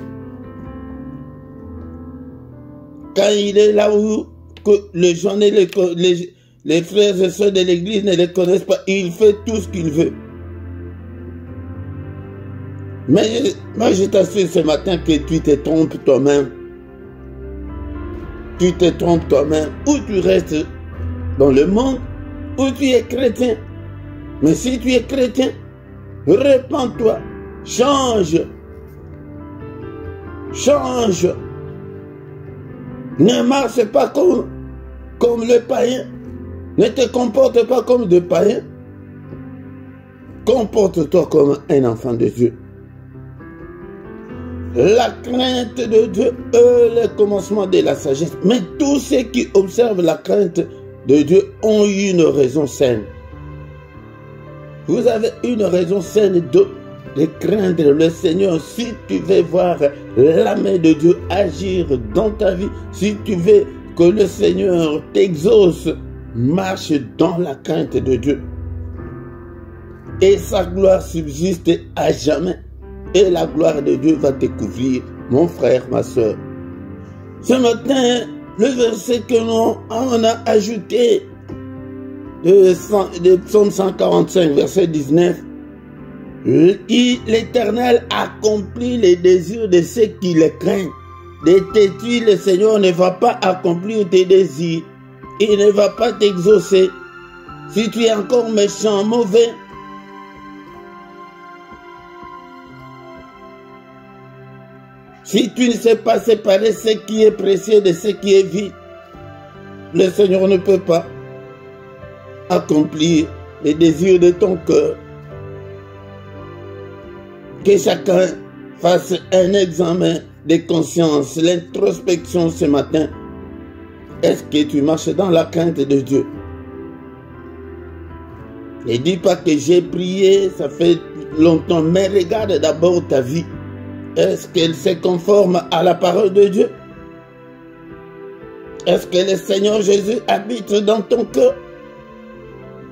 Quand il est là où que les gens, les frères et sœurs de l'église ne les connaissent pas, il fait tout ce qu'il veut. Mais moi je t'assure ce matin que tu te trompes toi-même. Tu te trompes toi-même. Ou tu restes dans le monde, ou tu es chrétien. Mais si tu es chrétien, repens-toi, change. Change. Ne marche pas comme le païen. Ne te comporte pas comme de païens. Comporte-toi comme un enfant de Dieu. La crainte de Dieu est le commencement de la sagesse. Mais tous ceux qui observent la crainte de Dieu ont eu une raison saine. Vous avez une raison saine de craindre le Seigneur. Si tu veux voir la main de Dieu agir dans ta vie, si tu veux que le Seigneur t'exauce, marche dans la crainte de Dieu. Et sa gloire subsiste à jamais. Et la gloire de Dieu va te couvrir, mon frère, ma soeur. Ce matin, le verset que on a ajouté de Psaume 145, verset 19, l'Éternel accomplit les désirs de ceux qui le craignent. De têtu, le Seigneur ne va pas accomplir tes désirs. Il ne va pas t'exaucer. Si tu es encore méchant, mauvais, si tu ne sais pas séparer ce qui est précieux de ce qui est vide, le Seigneur ne peut pas accomplir les désirs de ton cœur. Que chacun fasse un examen de conscience, l'introspection ce matin. Est-ce que tu marches dans la crainte de Dieu? Ne dis pas que j'ai prié, ça fait longtemps, mais regarde d'abord ta vie. Est-ce qu'elle se conforme à la parole de Dieu? Est-ce que le Seigneur Jésus habite dans ton cœur?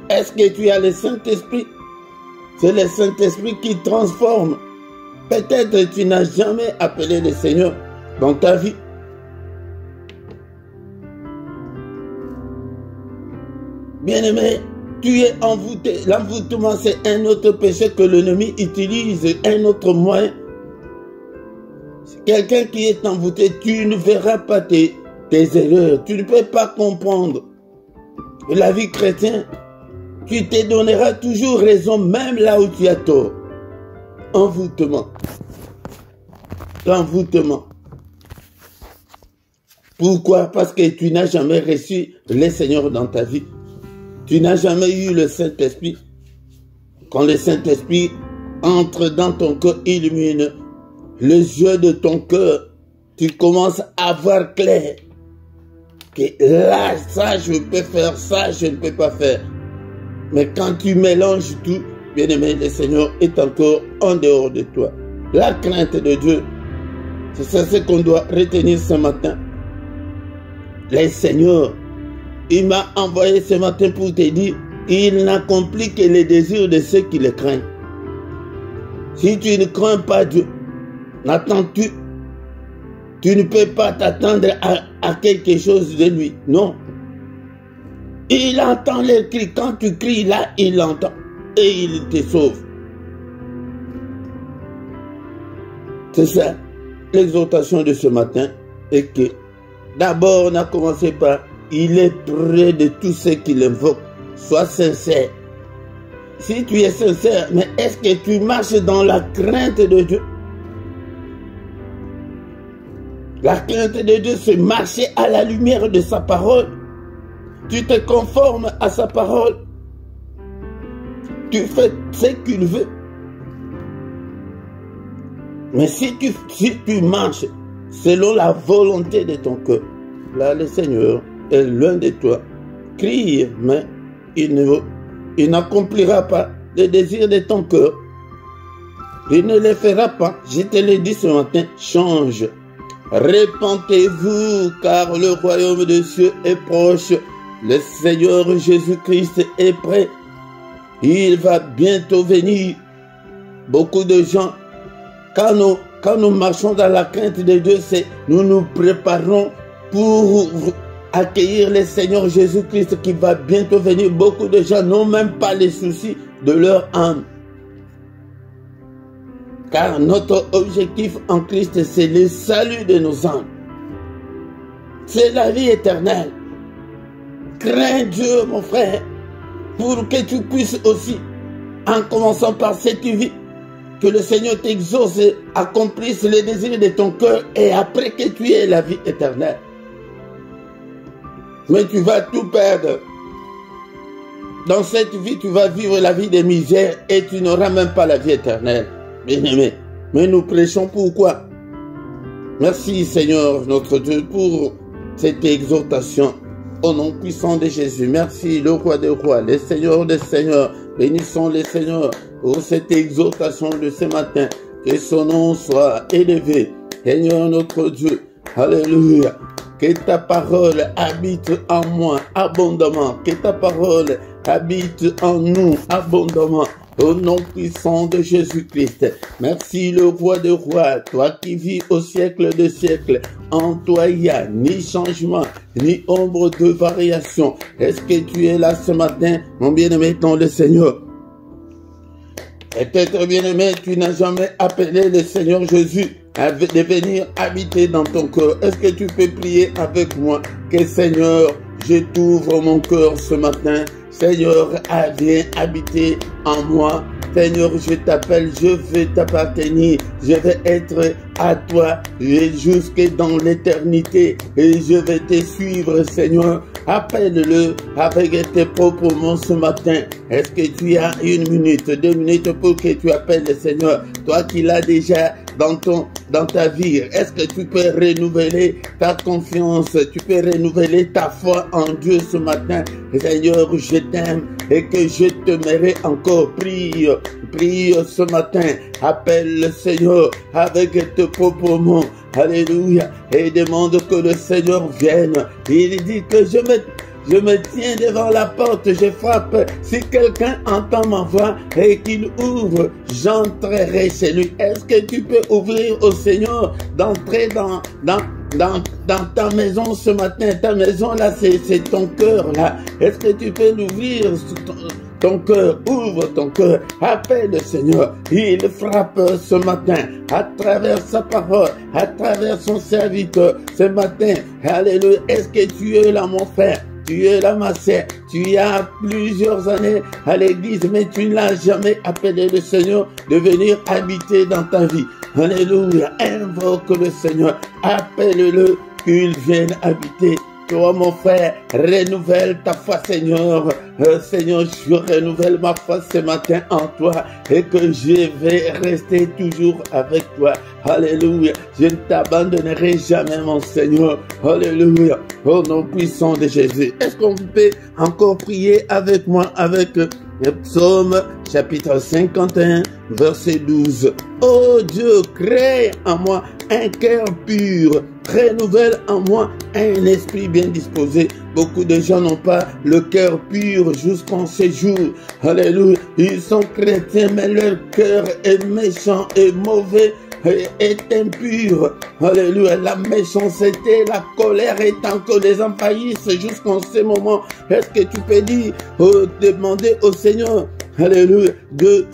Est-ce que tu as le Saint-Esprit? C'est le Saint-Esprit qui transforme. Peut-être tu n'as jamais appelé le Seigneur dans ta vie. Bien-aimé, tu es envoûté. L'envoûtement, c'est un autre péché que l'ennemi utilise, un autre moyen. Quelqu'un qui est envoûté, tu ne verras pas tes erreurs. Tu ne peux pas comprendre. La vie chrétienne, tu te donneras toujours raison, même là où tu as tort. Envoûtement. L'envoûtement. Pourquoi? Parce que tu n'as jamais reçu le Seigneur dans ta vie. Tu n'as jamais eu le Saint-Esprit. Quand le Saint-Esprit entre dans ton cœur, illumine les yeux de ton cœur, tu commences à voir clair que là, ça je peux faire, ça je ne peux pas faire. Mais quand tu mélanges tout, bien aimé, le Seigneur est encore en dehors de toi. La crainte de Dieu, c'est ça ce qu'on doit retenir ce matin. Le Seigneur, il m'a envoyé ce matin pour te dire, il n'accomplit que les désirs de ceux qui le craignent. Si tu ne crains pas Dieu, n'attends-tu? Tu ne peux pas t'attendre à quelque chose de lui. Non. Il entend les cris. Quand tu cries là, il l'entend. Et il te sauve. C'est ça. L'exhortation de ce matin est que d'abord on a commencé par il est près de tous ceux qui l'invoquent. Sois sincère. Si tu es sincère, mais est-ce que tu marches dans la crainte de Dieu? La crainte de Dieu, c'est marcher à la lumière de sa parole. Tu te conformes à sa parole. Tu fais ce qu'il veut. Mais si tu marches selon la volonté de ton cœur, là le Seigneur est loin de toi. Crie, mais il n'accomplira pas les désirs de ton cœur. Il ne les fera pas. Je te l'ai dit ce matin, change. Répentez-vous, car le royaume des cieux est proche. Le Seigneur Jésus-Christ est prêt. Il va bientôt venir. Beaucoup de gens, quand nous marchons dans la crainte de Dieu, c'est nous nous préparons pour accueillir le Seigneur Jésus-Christ qui va bientôt venir. Beaucoup de gens n'ont même pas les soucis de leur âme. Car notre objectif en Christ, c'est le salut de nos âmes. C'est la vie éternelle. Crains Dieu, mon frère, pour que tu puisses aussi, en commençant par cette vie, que le Seigneur t'exauce et accomplisse les désirs de ton cœur, et après que tu aies la vie éternelle. Mais tu vas tout perdre. dans cette vie, tu vas vivre la vie des misères et tu n'auras même pas la vie éternelle. Bien-aimé, mais nous prêchons pourquoi? Merci Seigneur notre Dieu pour cette exhortation. Au nom puissant de Jésus, merci le roi des rois, le Seigneur des seigneurs. Bénissons le Seigneur pour cette exhortation de ce matin. Que son nom soit élevé. Seigneur notre Dieu, alléluia. Que ta parole habite en moi abondamment. Que ta parole habite en nous abondamment. Au nom puissant de Jésus-Christ. Merci le roi des rois, toi qui vis au siècle des siècles. En toi il n'y a ni changement, ni ombre de variation. Est-ce que tu es là ce matin, mon bien-aimé dans le Seigneur? Peut-être bien-aimé, tu n'as jamais appelé le Seigneur Jésus de venir habiter dans ton cœur. Est-ce que tu peux prier avec moi? Que Seigneur, je t'ouvre mon cœur ce matin. Seigneur, viens habiter en moi. Seigneur, je t'appelle, je veux t'appartenir. Je vais être à toi jusque dans l'éternité. Et je vais te suivre, Seigneur. Appelle-le avec tes propres mots ce matin. Est-ce que tu as 1 minute, 2 minutes pour que tu appelles le Seigneur? Toi qui l'as déjà dans ta vie, est-ce que tu peux renouveler ta confiance? Tu peux renouveler ta foi en Dieu ce matin? Seigneur, je t'aime et que je t'aimerai encore. Prie ce matin. Appelle le Seigneur avec tes propres mots. Alléluia. Et demande que le Seigneur vienne. Il dit que je me tiens devant la porte, je frappe. Si quelqu'un entend ma voix et qu'il ouvre, j'entrerai chez lui. Est-ce que tu peux ouvrir au Seigneur d'entrer dans ta maison ce matin? Ta maison là, c'est ton cœur là. Est-ce que tu peux l'ouvrir? Ton cœur, ouvre ton cœur, appelle le Seigneur. Il frappe ce matin à travers sa parole, à travers son serviteur ce matin. Alléluia. Est-ce que tu es là, mon frère? Tu es là, ma sœur. Tu as plusieurs années à l'église, mais tu n'as jamais appelé le Seigneur de venir habiter dans ta vie. Alléluia. Invoque le Seigneur. Appelle-le qu'il vienne habiter. Toi, mon frère, renouvelle ta foi, Seigneur. Seigneur, je renouvelle ma foi ce matin en toi et que je vais rester toujours avec toi. Alléluia. Je ne t'abandonnerai jamais, mon Seigneur. Alléluia. Au nom puissant de Jésus. Est-ce qu'on peut encore prier avec moi avec le psaume chapitre 51, verset 12. Oh Dieu, crée en moi un cœur pur, renouvelle en moi un esprit bien disposé. Beaucoup de gens n'ont pas le cœur pur jusqu'en ces jours. Alléluia. Ils sont chrétiens, mais leur cœur est méchant et mauvais, est impur. Alléluia. La méchanceté, la colère étant que les envahissent jusqu'en ce moment. Est-ce que tu peux dire, demander au Seigneur, alléluia, de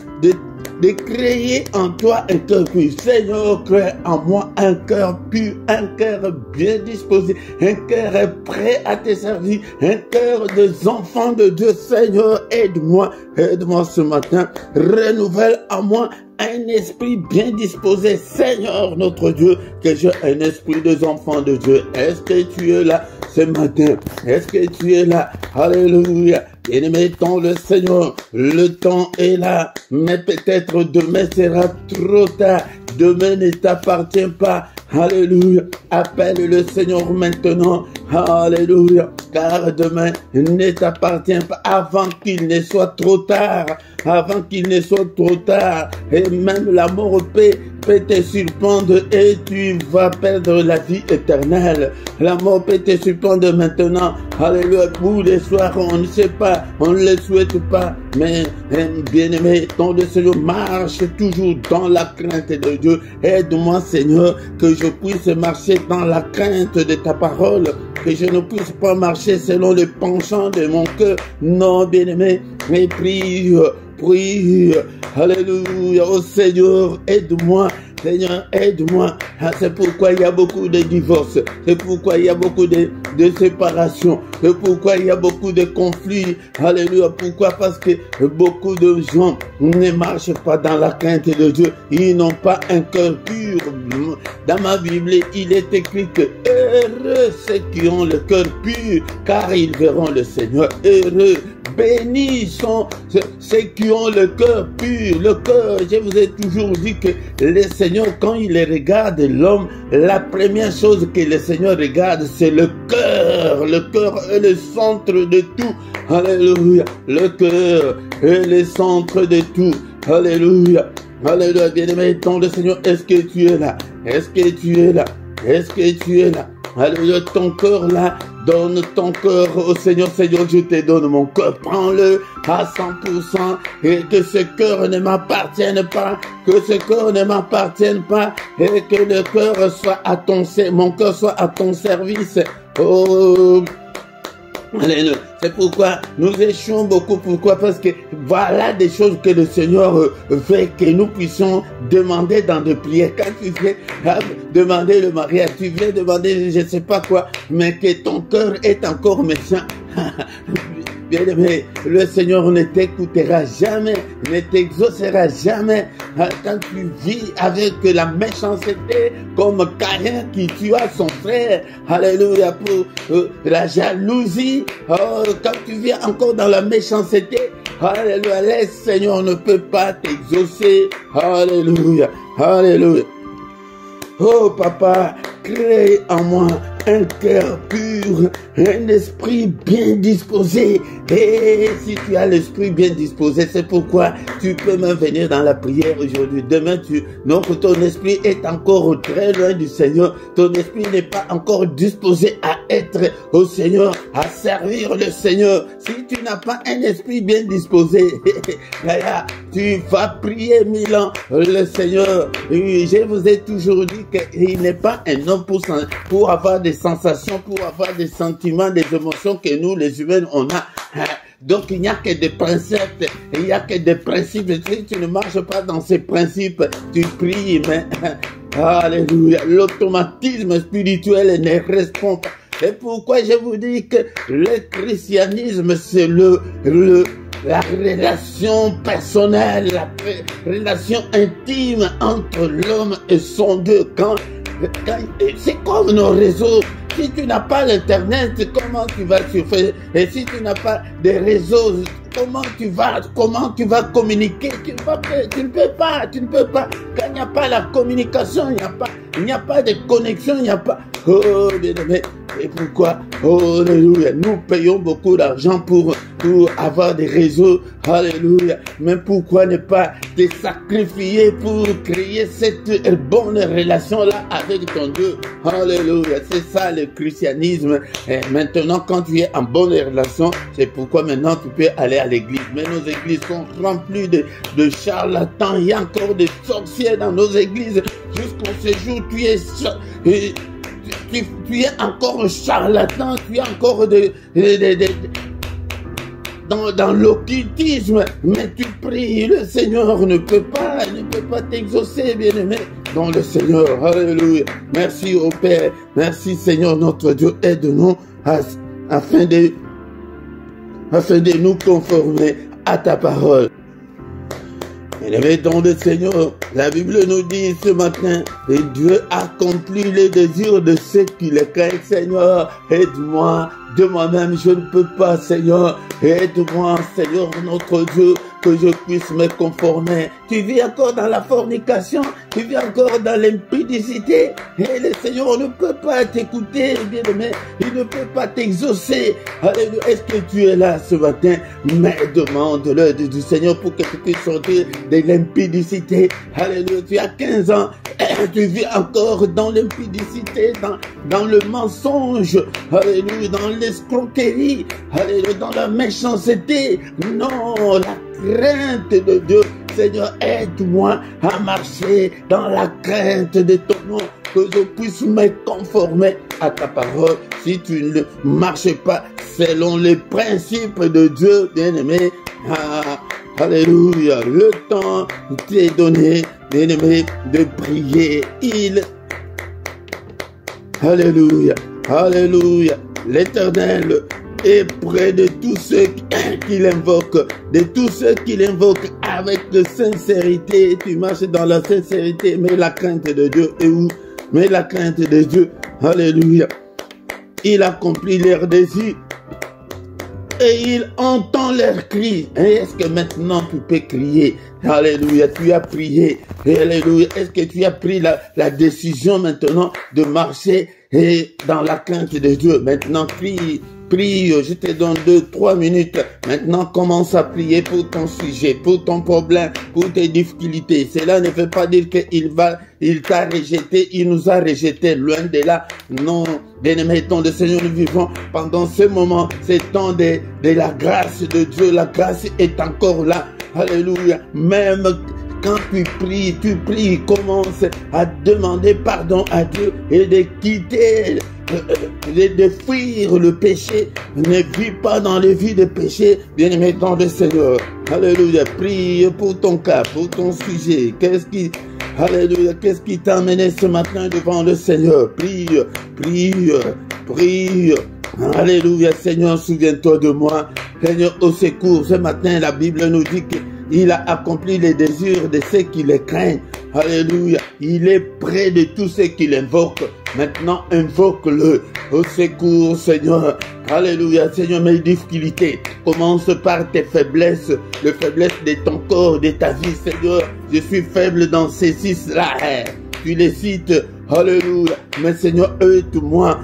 créer en toi un cœur pur. Seigneur, crée en moi un cœur pur, un cœur bien disposé, un cœur prêt à te servir, un cœur des enfants de Dieu. Seigneur, aide-moi ce matin, renouvelle en moi un esprit bien disposé. Seigneur notre Dieu, que j'ai un esprit des enfants de Dieu. Est-ce que tu es là ce matin? Est-ce que tu es là? Alléluia. Bien-aimé dans le Seigneur, le temps est là, mais peut-être demain sera trop tard. Demain ne t'appartient pas. Alléluia. Appelle le Seigneur maintenant. Alléluia. Car demain ne t'appartient pas avant qu'il ne soit trop tard. Avant qu'il ne soit trop tard. Et même la mort peut te surprendre et tu vas perdre la vie éternelle. La mort peut te surprendre maintenant. Alléluia. Pour les soirs, on ne sait pas, on ne le souhaite pas. Mais bien-aimé, dans le Seigneur, marche toujours dans la crainte de Dieu. Aide-moi, Seigneur, que je puisse marcher dans la crainte de ta parole. Que je ne puisse pas marcher selon le penchant de mon cœur. Non, bien-aimé, mais prie. Alléluia. Oh Seigneur, aide-moi. Seigneur, aide-moi. C'est pourquoi il y a beaucoup de divorces. C'est pourquoi il y a beaucoup de séparations. C'est pourquoi il y a beaucoup de conflits. Alléluia. Pourquoi? Parce que beaucoup de gens ne marchent pas dans la crainte de Dieu. Ils n'ont pas un cœur pur. Dans ma Bible, il est écrit que Heureux ceux qui ont le cœur pur, car ils verront le Seigneur. Heureux, bénis sont ceux qui ont le cœur pur. Le cœur, je vous ai toujours dit que le Seigneur, quand il regarde l'homme, la première chose que le Seigneur regarde, c'est le cœur. Le cœur est le centre de tout. Alléluia. Le cœur est le centre de tout. Alléluia. Alléluia. Bien-aimé, ton le Seigneur, est-ce que tu es là? Est-ce que tu es là? Est-ce que tu es là? Alléluia, ton cœur là, donne ton cœur au Seigneur. Seigneur, je te donne mon cœur, prends-le à 100% et que ce cœur ne m'appartienne pas, que ce cœur ne m'appartienne pas et que le cœur soit à ton service, mon cœur soit à ton service. Oh, alléluia. C'est pourquoi nous échouons beaucoup. Pourquoi? Parce que voilà des choses que le Seigneur fait que nous puissions demander dans des prières. Quand tu viens demander le mariage, tu viens demander je ne sais pas quoi, mais que ton cœur est encore méchant. Bien-aimé, le Seigneur ne t'écoutera jamais, ne t'exaucera jamais. Quand tu vis avec la méchanceté, comme Caïn qui tua son frère, alléluia, pour la jalousie, quand tu vis encore dans la méchanceté, alléluia, le Seigneur ne peut pas t'exaucer, alléluia, alléluia. Oh papa, crée en moi un cœur pur, un esprit bien disposé. Et si tu as l'esprit bien disposé, c'est pourquoi tu peux même venir dans la prière aujourd'hui. Demain, donc ton esprit est encore très loin du Seigneur. Ton esprit n'est pas encore disposé à être au Seigneur, à servir le Seigneur. Si tu n'as pas un esprit bien disposé, tu vas prier 1000 ans le Seigneur. Je vous ai toujours dit qu'il n'est pas un homme pour avoir des sensations, pour avoir des sentiments, des émotions que nous, les humains, on a. Donc, il n'y a que des principes, il n'y a que des principes. Si tu ne marches pas dans ces principes, tu pries, mais, alléluia, l'automatisme spirituel ne répond pas. C'est pourquoi je vous dis que le christianisme, c'est la relation personnelle, la relation intime entre l'homme et son Dieu. C'est comme nos réseaux. Si tu n'as pas l'internet, comment tu vas surfer? Et si tu n'as pas de réseaux, comment tu vas communiquer? Tu ne peux pas. Quand il n'y a pas la communication, il n'y a pas de connexion, il n'y a pas. Oh, bien-aimé. Et pourquoi? Oh, alléluia. Nous payons beaucoup d'argent pour avoir des réseaux. Alléluia. Mais pourquoi ne pas te sacrifier pour créer cette bonne relation-là avec ton Dieu? Alléluia. C'est ça le christianisme. Et maintenant, quand tu es en bonne relation, c'est pourquoi maintenant tu peux aller à l'église. Mais nos églises sont remplies de charlatans. Il y a encore des sorciers dans nos églises. Jusqu'au séjour, tu es encore un charlatan, tu es encore dans l'occultisme, mais tu pries, le Seigneur ne peut pas t'exaucer, bien-aimé. Dans le Seigneur, alléluia. Merci au Père, merci Seigneur notre Dieu, aide-nous afin de nous conformer à ta parole. Bien-aimé dans le Seigneur, la Bible nous dit ce matin, et Dieu accomplit les désirs de ceux qui le craignent. Seigneur, aide-moi, de moi-même je ne peux pas, Seigneur. Aide-moi, Seigneur notre Dieu, que je puisse me conformer. Tu vis encore dans la fornication, tu vis encore dans l'impudicité, et le Seigneur ne peut pas t'écouter, bien-aimé, il ne peut pas t'exaucer. Alléluia. Est-ce que tu es là ce matin? Mais demande l'aide du Seigneur pour que tu puisses sortir de l'impudicité. Alléluia. Tu as 15 ans, tu vis encore dans l'impudicité, dans le mensonge, alléluia, dans l'escroquerie, alléluia, dans la méchanceté. Non, la crainte de Dieu. Seigneur, aide-moi à marcher dans la crainte de ton nom, que je puisse me conformer à ta parole. Si tu ne marches pas selon les principes de Dieu, bien-aimé, alléluia, le temps t'est donné, bien-aimé, de prier. Alléluia, alléluia, l'Éternel est près de tous ceux qui l'invoquent, de tous ceux qui l'invoquent avec de sincérité. Tu marches dans la sincérité, mais la crainte de Dieu est où? mais la crainte de Dieu, alléluia, il accomplit leurs désirs et il entend leurs cris. Et est-ce que maintenant tu peux crier? Alléluia, tu as prié. Alléluia, est-ce que tu as pris la décision maintenant de marcher et dans la crainte de Dieu? Maintenant, prie. Prie, je te donne 2-3 minutes. Maintenant, commence à prier pour ton sujet, pour ton problème, pour tes difficultés. Cela ne veut pas dire il t'a rejeté, il nous a rejeté, loin de là. Non, bien-aimé, ton le Seigneur, nous vivons pendant ce moment, c'est temps de la grâce de Dieu. La grâce est encore là. Alléluia. Même quand tu pries, commence à demander pardon à Dieu et de quitter, de fuir le péché. Ne vis pas dans les vies de péché, bien-aimé dans le Seigneur. Alléluia. Prie pour ton cas, pour ton sujet. Alléluia, qu'est-ce qui t'a amené ce matin devant le Seigneur? Prie, prie, prie. Alléluia, Seigneur, souviens-toi de moi. Seigneur, au secours, ce matin, la Bible nous dit qu'il a accompli les désirs de ceux qui le craignent. Alléluia, il est près de tous ceux qui l'invoquent. Maintenant, invoque-le. Au secours, Seigneur. Alléluia, Seigneur, mes difficultés. Commence par tes faiblesses, les faiblesses de ton corps, de ta vie, Seigneur. Je suis faible dans ces six-là. Tu les cites. Alléluia. Mais Seigneur, aide-moi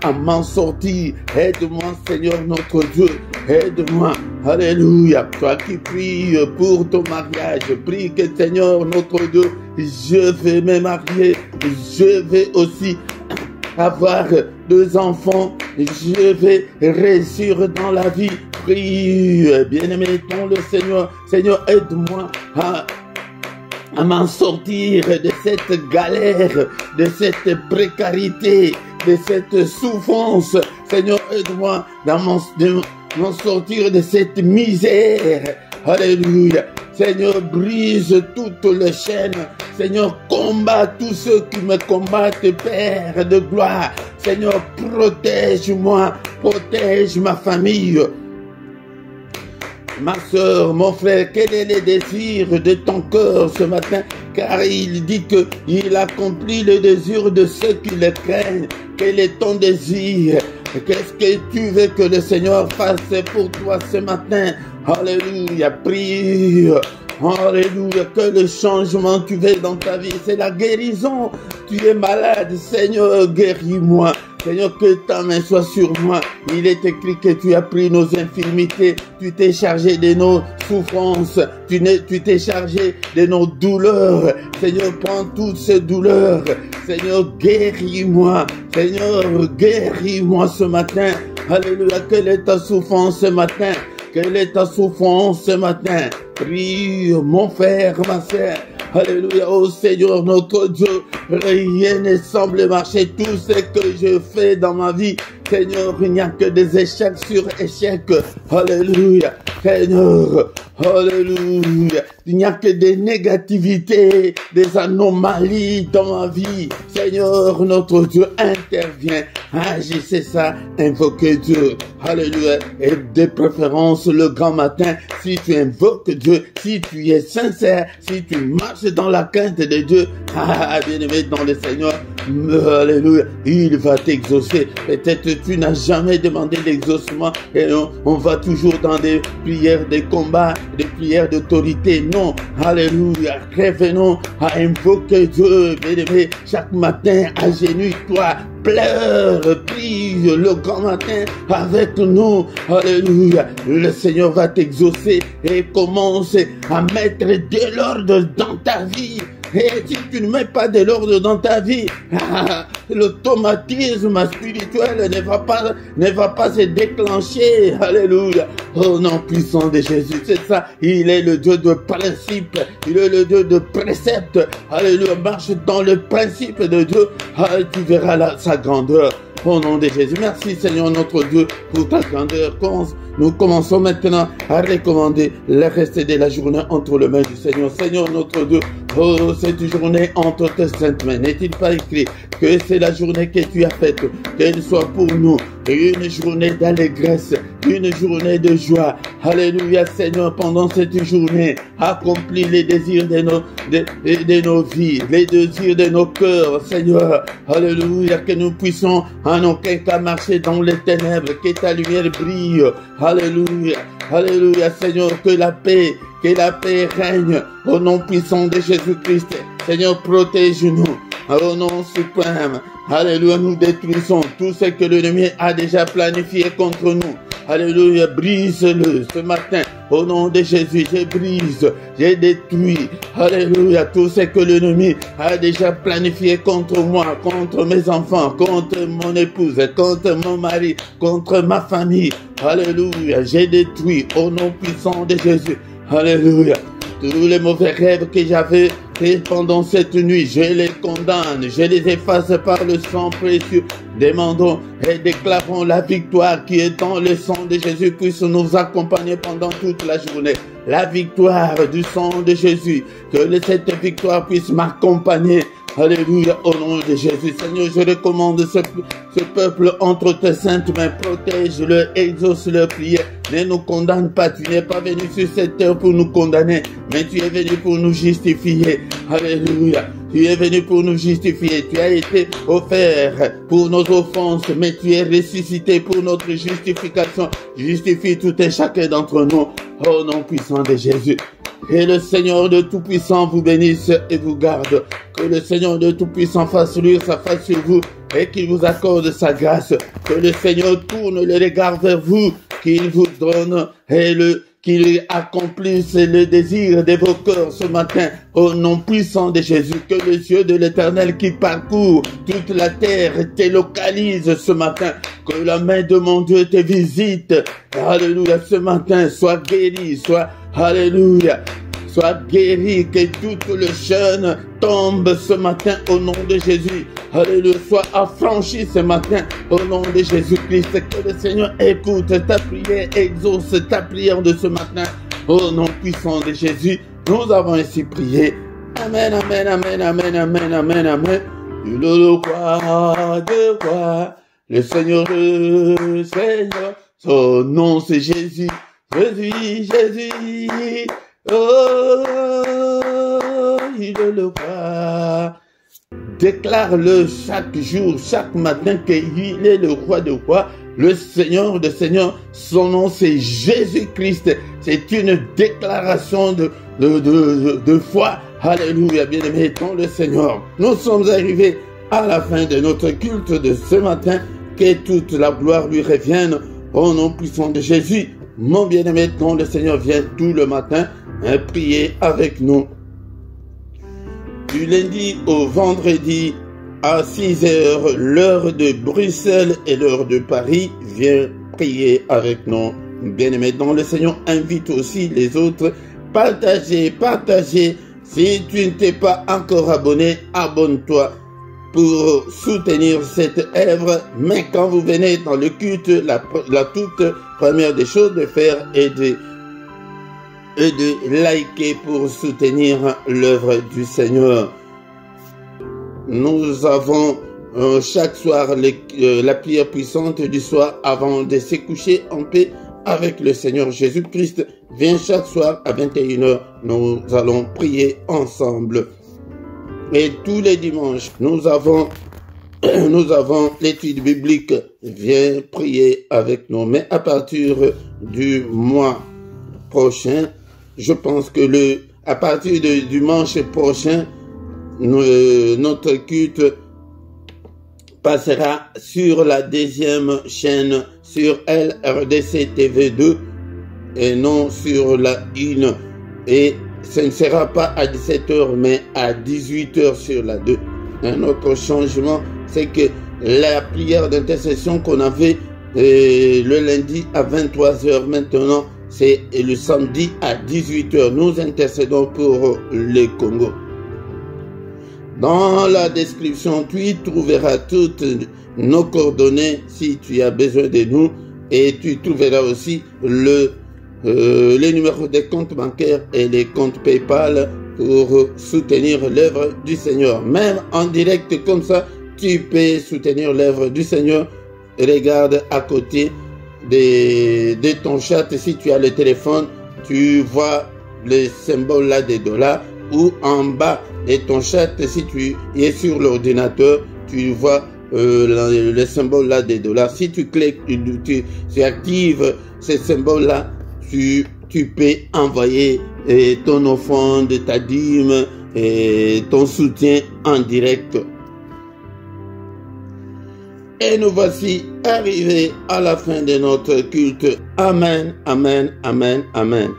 à m'en sortir. Aide-moi, Seigneur, notre Dieu. Aide-moi. Alléluia. Toi qui pries pour ton mariage, prie que Seigneur, notre Dieu, je vais me marier. Je vais aussi avoir 2 enfants. Je vais réussir dans la vie. Prie, bien-aimé, ton le Seigneur. Seigneur, aide-moi à m'en sortir de cette galère, de cette précarité, de cette souffrance. Seigneur, aide-moi à m'en sortir de cette misère. Alléluia. Seigneur, brise toutes les chaînes. Seigneur, combat tous ceux qui me combattent, Père de gloire. Seigneur, protège-moi, protège ma famille. Ma soeur, mon frère, quel est le désir de ton cœur ce matin? Car il dit qu'il accomplit le désir de ceux qui le craignent. Quel est ton désir? Qu'est-ce que tu veux que le Seigneur fasse pour toi ce matin? Alléluia, prie. Alléluia, que le changement tu veux dans ta vie, c'est la guérison. Tu es malade, Seigneur, guéris-moi. Seigneur, que ta main soit sur moi. Il est écrit que tu as pris nos infirmités. Tu t'es chargé de nos souffrances. Tu t'es chargé de nos douleurs. Seigneur, prends toutes ces douleurs. Seigneur, guéris-moi. Seigneur, guéris-moi ce matin. Alléluia, quelle est ta souffrance ce matin? Quelle est ta souffrance ce matin? Prie, mon frère, ma sœur. Alléluia, oh Seigneur notre Dieu, rien ne semble marcher. Tout ce que je fais dans ma vie, Seigneur, il n'y a que des échecs sur échecs. Alléluia, Seigneur, alléluia. Il n'y a que des négativités, des anomalies dans ma vie. Seigneur, notre Dieu, intervient. Agissez ça, invoquez Dieu. Alléluia. Et de préférence le grand matin, si tu invoques Dieu, si tu es sincère, si tu marches dans la crainte de Dieu, bien-aimé dans le Seigneur, alléluia, il va t'exaucer. Peut-être tu n'as jamais demandé l'exaucement et on va toujours dans des prières de combat, des prières d'autorité. Non, alléluia, revenons à invoquer Dieu, bien-aimé, chaque matin, agenouille-toi, pleure, prie le grand matin avec nous. Alléluia. Le Seigneur va t'exaucer et commence à mettre de l'ordre dans ta vie. Et si tu ne mets pas de l'ordre dans ta vie, l'automatisme spirituel ne va pas se déclencher. Alléluia. Oh nom puissant de Jésus, c'est ça. Il est le Dieu de principe. Il est le Dieu de précepte. Alléluia. Marche dans le principe de Dieu. Tu verras sa grandeur. Au nom de Jésus. Merci Seigneur notre Dieu pour ta grandeur. Nous commençons maintenant à recommander le reste de la journée entre les mains du Seigneur. Seigneur notre Dieu, Oh, cette journée entre tes saintes mains, n'est-il pas écrit que c'est la journée que tu as faite, qu'elle soit pour nous une journée d'allégresse, une journée de joie. Alléluia, Seigneur, pendant cette journée, accomplis les désirs de nos vies, les désirs de nos cœurs, Seigneur. Alléluia, que nous puissions en aucun cas marcher dans les ténèbres, que ta lumière brille. Alléluia, alléluia, Seigneur, que la paix règne au nom puissant de Jésus-Christ. Seigneur, protège-nous au nom suprême. Alléluia, nous détruisons tout ce que l'ennemi a déjà planifié contre nous. Alléluia, brise-le ce matin. Au nom de Jésus, je brise, je détruis. Alléluia, tout ce que l'ennemi a déjà planifié contre moi, contre mes enfants, contre mon épouse, contre mon mari, contre ma famille. Alléluia, j'ai détruit au nom puissant de Jésus. Alléluia. Tous les mauvais rêves que j'avais faits pendant cette nuit, je les condamne, je les efface par le sang précieux. Demandons et déclarons la victoire qui est dans le sang de Jésus puisse nous accompagner pendant toute la journée. La victoire du sang de Jésus, que cette victoire puisse m'accompagner. Alléluia, au nom de Jésus. Seigneur, je recommande ce peuple entre tes saintes mains. Protège-le, exauce leur prière. Ne nous condamne pas. Tu n'es pas venu sur cette terre pour nous condamner, mais tu es venu pour nous justifier. Alléluia. Tu es venu pour nous justifier. Tu as été offert pour nos offenses, mais tu es ressuscité pour notre justification. Justifie tout et chacun d'entre nous. Au nom puissant de Jésus. Et le Seigneur de Tout-Puissant vous bénisse et vous garde. Que le Seigneur de Tout-Puissant fasse luire sa face sur vous et qu'il vous accorde sa grâce. Que le Seigneur tourne le regard vers vous, qu'il vous donne et qu'il accomplisse le désir de vos cœurs ce matin au nom puissant de Jésus. Que les yeux de l'Éternel qui parcourt toute la terre te localise ce matin. Que la main de mon Dieu te visite. Alléluia, ce matin, sois guéri, alléluia, sois guéri, que tout le jeûne tombe ce matin au nom de Jésus. Alléluia, sois affranchi ce matin au nom de Jésus-Christ. Que le Seigneur écoute ta prière, exauce ta prière de ce matin au nom puissant de Jésus. Nous avons ainsi prié. Amen, amen, amen, amen, amen, amen, amen. Le roi de rois, le Seigneur, son nom c'est Jésus. Jésus, Jésus, oh, il le voit. Déclare-le chaque jour, chaque matin qu'il est le roi de rois, le Seigneur de seigneurs. Son nom c'est Jésus-Christ. C'est une déclaration de foi. Alléluia, bien-aimé dans le Seigneur. Nous sommes arrivés à la fin de notre culte de ce matin. Que toute la gloire lui revienne au nom puissant de Jésus. Mon bien-aimé dans le Seigneur, vient tout le matin prier avec nous. Du lundi au vendredi à 6 h, l'heure de Bruxelles et l'heure de Paris, viens prier avec nous. Bien-aimé dans le Seigneur, invite aussi les autres. Partagez. Si tu ne t'es pas encore abonné, abonne-toi pour soutenir cette œuvre. Mais quand vous venez dans le culte, la toute première des choses de faire est de liker pour soutenir l'œuvre du Seigneur. Nous avons chaque soir la prière puissante du soir avant de se coucher en paix avec le Seigneur Jésus-Christ. Viens chaque soir à 21 h, nous allons prier ensemble. Et tous les dimanches, nous avons l'étude biblique. Viens prier avec nous. Mais à partir du mois prochain, je pense que à partir du dimanche prochain, notre culte passera sur la deuxième chaîne, sur LRDC TV 2 et non sur la 1. Et ce ne sera pas à 17 h, mais à 18 h sur la 2. Un autre changement, c'est que la prière d'intercession qu'on avait le lundi à 23 h, maintenant, c'est le samedi à 18 h. Nous intercédons pour le Congo. Dans la description, tu y trouveras toutes nos coordonnées si tu as besoin de nous. Et tu trouveras aussi les numéros des comptes bancaires et les comptes PayPal pour soutenir l'œuvre du Seigneur. Même en direct comme ça, tu peux soutenir l'œuvre du Seigneur. Regarde à côté de ton chat, si tu as le téléphone, tu vois le symbole là des dollars, ou en bas de ton chat, si tu es sur l'ordinateur, tu vois le symbole là des dollars. Si tu cliques, tu actives ce symbole là, tu peux envoyer ton offrande, ta dîme et ton soutien en direct. Et nous voici arrivés à la fin de notre culte. Amen, amen, amen, amen.